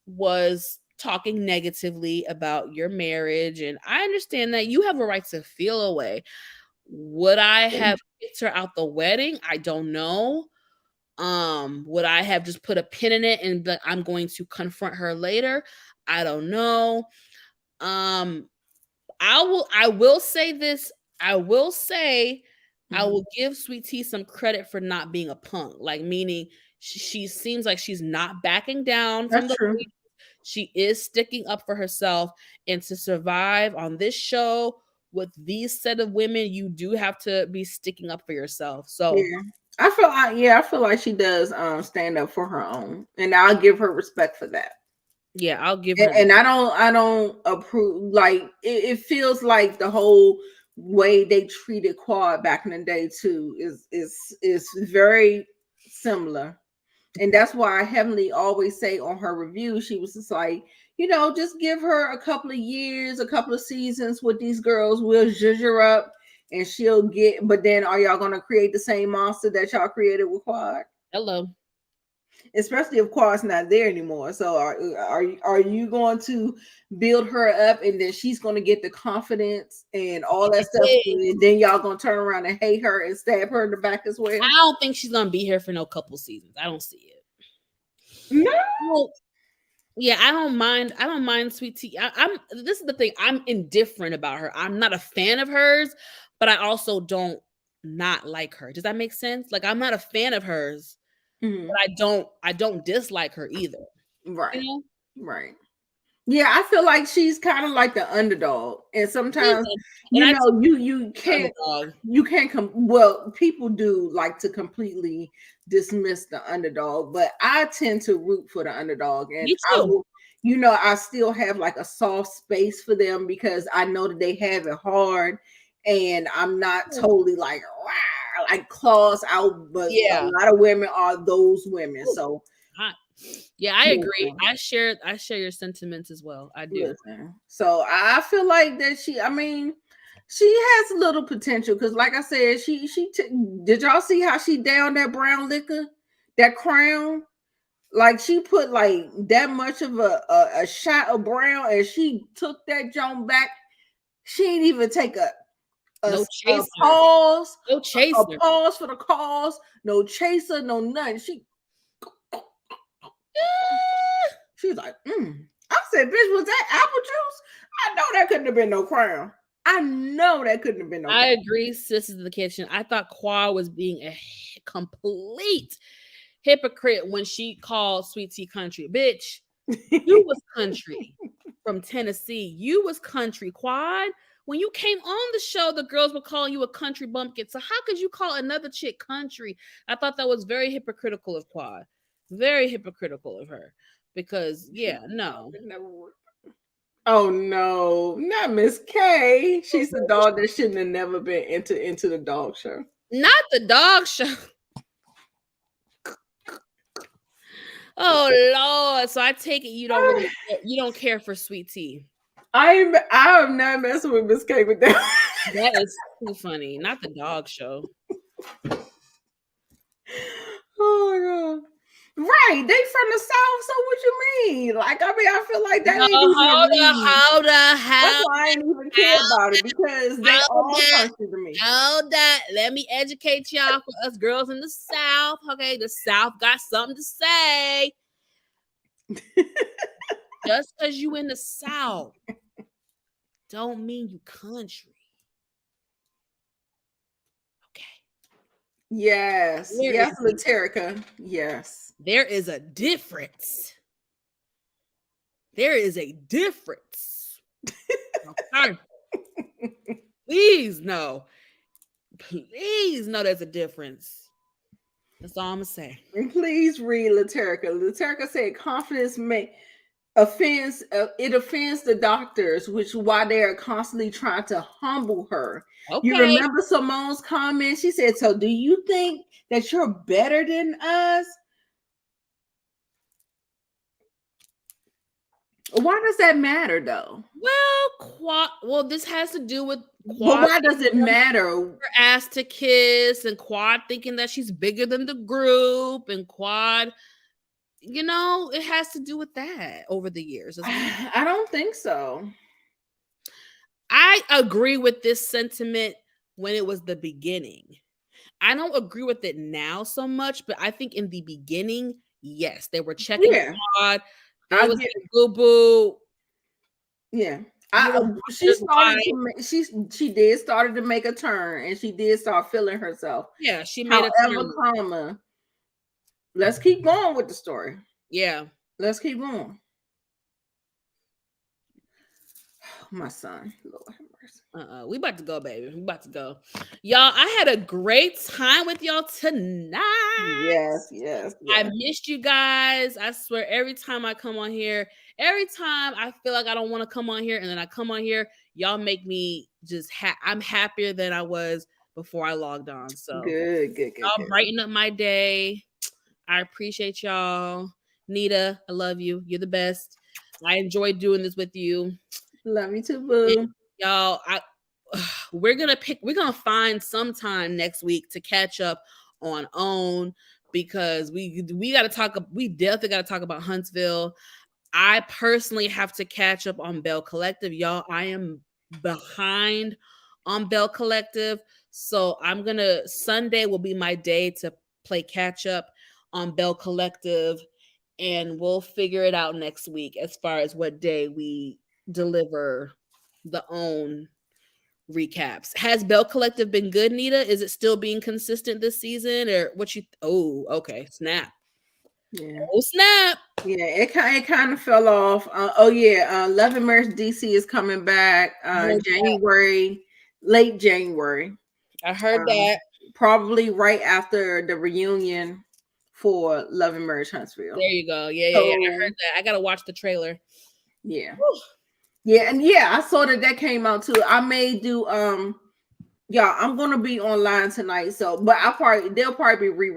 was talking negatively about your marriage, and I understand that you have a right to feel away. Would I have kicked her out the wedding? I don't know. Would I have just put a pin in it and I'm going to confront her later? I don't know. I will say this. I will say I will give Sweet Tea some credit for not being a punk. Like, meaning she seems like she's not backing down from the true. She is sticking up for herself, and to survive on this show with these set of women, you do have to be sticking up for yourself. So yeah. I feel like she does stand up for her own, and I'll give her respect for that. Yeah, I'll give her. And I don't approve. Like it feels like the whole way they treated Quad back in the day too is very similar, and that's why Heavenly always say on her review, she was just like, just give her a couple of years, a couple of seasons with these girls. We'll zhuzh her up, and she'll get. But then, are y'all gonna create the same monster that y'all created with Quad? Hello. Especially if Quad's not there anymore. So are you going to build her up, and then she's going to get the confidence and all that stuff, and then y'all going to turn around and hate her and stab her in the back as well? I don't think she's going to be here for no couple seasons. I don't see it. No. Yeah, I don't mind Sweet Tea. This is the thing. I'm indifferent about her. I'm not a fan of hers, but I also don't not like her. Does that make sense? Like, I'm not a fan of hers. But I don't dislike her either. Right. Right. Yeah, I feel like she's kind of like the underdog. And sometimes you can't well, people do like to completely dismiss the underdog, but I tend to root for the underdog. And I still have like a soft space for them because I know that they have it hard, and I'm not totally like claws out, but a lot of women are those women. So I agree. I share your sentiments as well. I do. So I feel like that she has a little potential because, like I said, did y'all see how she downed that brown liquor, that Crown? Like, she put like that much of a shot of brown, and she took that joint back. She didn't even take a pause. No chaser. A pause for the cause. No chaser. No nothing. She's like, I said, bitch, was that apple juice? I know that couldn't have been no Crown. I know that couldn't have been no Crown. I agree, Sisters in the Kitchen. I thought Quad was being a complete hypocrite when she called Sweet Tea country. Bitch, you was country from Tennessee. You was country, Quad. When you came on the show, the girls were calling you a country bumpkin. So how could you call another chick country? I thought that was very hypocritical of Quad. Very hypocritical of her. Because, no. Oh, no. Not Miss K. She's the dog that shouldn't have never been into the dog show. Not the dog show. Oh, Lord. So I take it you don't care for Sweet Tea. I'm not messing with Miss K with that. That is too funny. Not the dog show. Oh my God. Right, they from the South, so what you mean? Like, I feel like that ain't hold on. That's why I ain't even care about it, because they all country to me. Hold that. Let me educate y'all for us girls in the South. Okay, the South got something to say. Just because you in the South don't mean you country. Okay. Yes. Yes, Laterica. Yes. There is a difference. There is a difference. Okay. Please know. Please know there's a difference. That's all I'm going to say. And please read Laterica. Laterica said confidence offends the doctors, which is why they are constantly trying to humble her. Okay. You remember Simone's comment? She said, so do you think that you're better than us? Why does that matter though? Well, this has to do with But Quad why does it matter? her ass to kiss and Quad thinking that she's bigger than the group and Quad, it has to do with that over the years. I don't think so. I agree with this sentiment when it was the beginning. I don't agree with it now so much, but I think in the beginning, yes, they were checking Quad. There was Boo Boo. Yeah. She did started to make a turn and she did start feeling herself. Yeah, she made a turn. Let's keep going with the story. Yeah. Let's keep going. My son, Lord have mercy. We about to go, baby. We about to go. Y'all, I had a great time with y'all tonight. Yes. I missed you guys. I swear, every time I come on here, every time I feel like I don't want to come on here, and then I come on here, y'all make me just I'm happier than I was before I logged on. So good. Y'all brighten up my day. I appreciate y'all. Nita, I love you. You're the best. I enjoy doing this with you. Love you too, boo. Y'all, we're gonna find some time next week to catch up on OWN because we definitely gotta talk about Huntsville. I personally have to catch up on Belle Collective. Y'all, I am behind on Belle Collective. So Sunday will be my day to play catch up on Belle Collective, and we'll figure it out next week as far as what day we deliver the OWN recaps. Has Belle Collective been good, Nita? Is it still being consistent this season, or what you? Oh, okay, snap. Yeah. Oh, snap. Yeah, it kind of fell off. Love and Mercy DC is coming back late January. I heard that. Probably right after the reunion for Love and Mercy Huntsville. There you go. Yeah. I heard that. I gotta watch the trailer. Yeah. Whew. Yeah, and I saw that came out too. I may do I'm gonna be online tonight, so but they'll probably be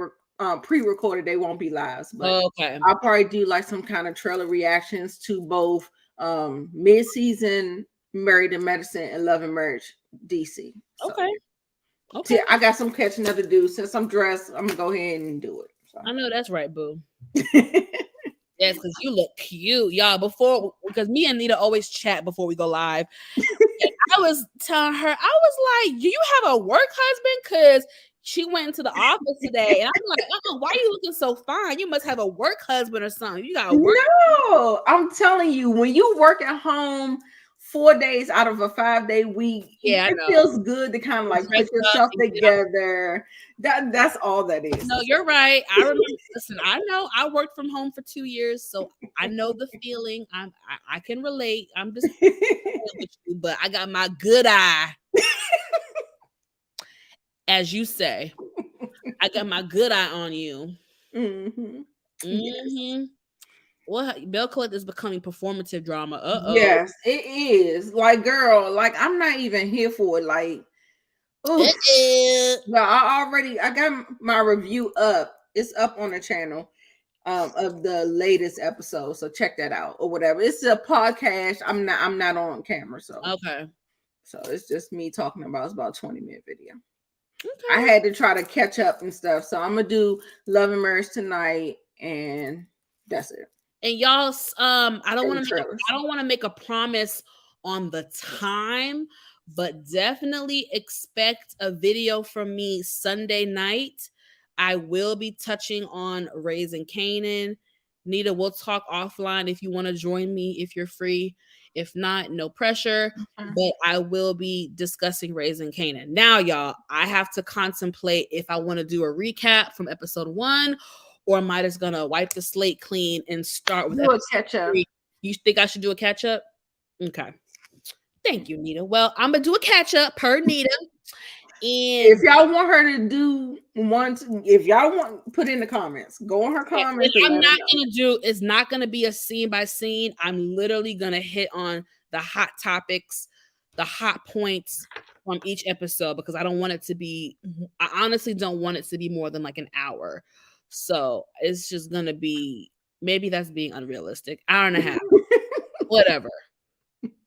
pre-recorded. They won't be live, but okay. I'll probably do like some kind of trailer reactions to both mid-season Married to Medicine and Love and Merge DC. So, okay. See, I got some catching up to do. Since I'm dressed, I'm gonna go ahead and do it. So. I know that's right, boo. Yes, because you look cute, y'all. Because me and Nita always chat before we go live. And I was telling her, I was like, "Do you have a work husband?" Because she went into the office today, and I'm like, "Why are you looking so fine? You must have a work husband or something. You got a work." No, I'm telling you, when you work at home 4 days out of a 5-day week, it feels good to kind of like put yourself together. That's all that is. No, you're right. I remember. Listen, I know I worked from home for 2 years, so I know the feeling. I can relate. I'm just with you, but I got my good eye, as you say. I got my good eye on you. Mm-hmm. Yes. Well, Belle Collective is becoming performative drama. Yes, it is. Like, girl, like I'm not even here for it. Like, I got my review up. It's up on the channel of the latest episode. So check that out or whatever. It's a podcast. I'm not on camera, so okay. So it's just me talking about. It's about a 20-minute video. Okay. I had to try to catch up and stuff. So I'm gonna do Love and Merge tonight, and that's it. And y'all, I don't want to make a promise on the time, but definitely expect a video from me Sunday night. I will be touching on Raising Kanan. Nita, we'll talk offline if you want to join me if you're free. If not, no pressure. But I will be discussing Raising Kanan. Now, y'all, I have to contemplate if I want to do a recap from episode 1, or am I just gonna wipe the slate clean and start with a catch up? You think I should do a catch up? Okay. Thank you, Nita. Well, I'm gonna do a catch up per Nita. And if y'all want her to do if y'all want, put in the comments. Go on her comments. It's not gonna be a scene by scene. I'm literally gonna hit on the hot topics, the hot points from each episode, because I honestly don't want it to be more than like an hour. So it's just gonna be, maybe that's being unrealistic, hour and a half. whatever.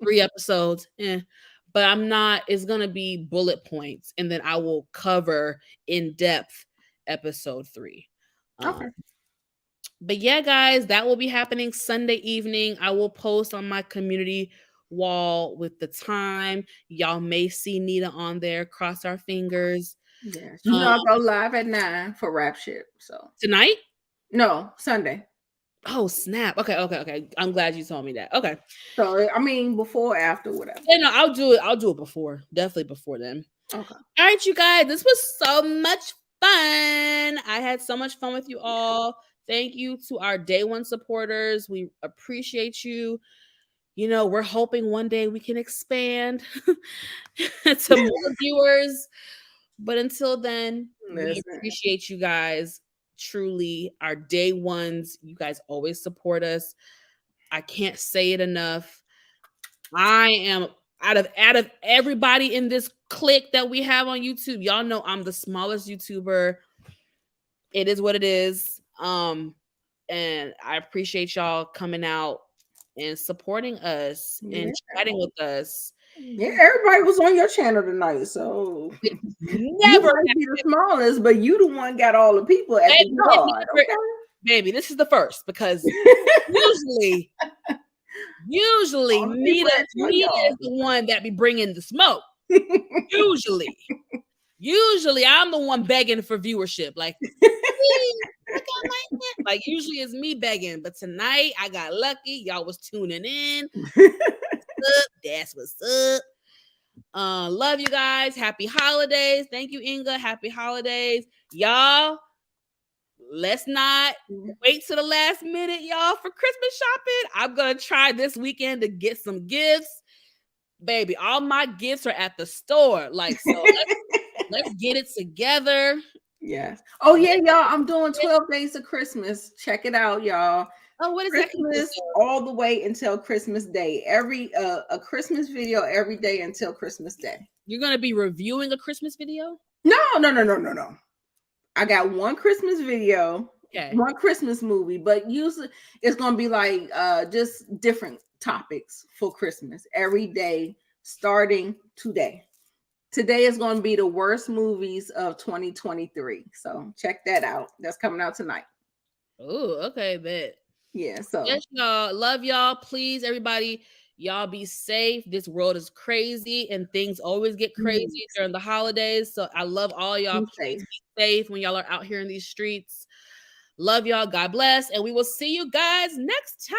3 episodes, but I'm not. It's gonna be bullet points, and then I will cover in depth episode 3. Okay. But yeah, guys, that will be happening Sunday evening. I will post on my community wall with the time. Y'all may see Nita on there. Cross our fingers. Yeah, I go live at 9 for Rap Shit. So tonight? No, Sunday. Oh snap! Okay. I'm glad you told me that. Okay. So I mean, before, after, whatever. Yeah, no, I'll do it. I'll do it before. Definitely before then. Okay. All right, you guys. This was so much fun. I had so much fun with you all. Thank you to our day one supporters. We appreciate you. You know, we're hoping one day we can expand to more viewers. But until then, we appreciate you guys. Truly, our day ones. You guys always support us. I can't say it enough. I am out of everybody in this clique that we have on YouTube. Y'all know I'm the smallest YouTuber. It is what it is. And I appreciate y'all coming out and supporting us and chatting with us. Yeah, everybody was on your channel tonight, so never be the smallest, but you the one got all the people at the yard. Okay? Baby, this is the first because usually Nita is the one that be bringing the smoke. Usually I'm the one begging for viewership. Like, usually it's me begging, but tonight I got lucky. Y'all was tuning in. That's what's up. Love you guys. Happy holidays. Thank you, Inga. Happy holidays, y'all. Let's not wait to the last minute, y'all, for Christmas shopping. I'm gonna try this weekend to get some gifts, baby. All my gifts are at the store. Like, so let's get it together. Yes. Oh yeah, y'all. I'm doing 12 days of Christmas. Check it out, y'all. Oh, what is Christmas that? All the way until Christmas Day. Every a Christmas video every day until Christmas Day. You're gonna be reviewing a Christmas video? No. I got one Christmas video, one Christmas movie, but usually it's gonna be like just different topics for Christmas every day, starting today. Today is going to be the worst movies of 2023. So check that out. That's coming out tonight. Oh, okay, bet. Yeah, so yes, y'all. Love y'all. Please, everybody, y'all be safe. This world is crazy and things always get crazy during the holidays. So I love all y'all. Please be safe when y'all are out here in these streets. Love y'all. God bless. And we will see you guys next time.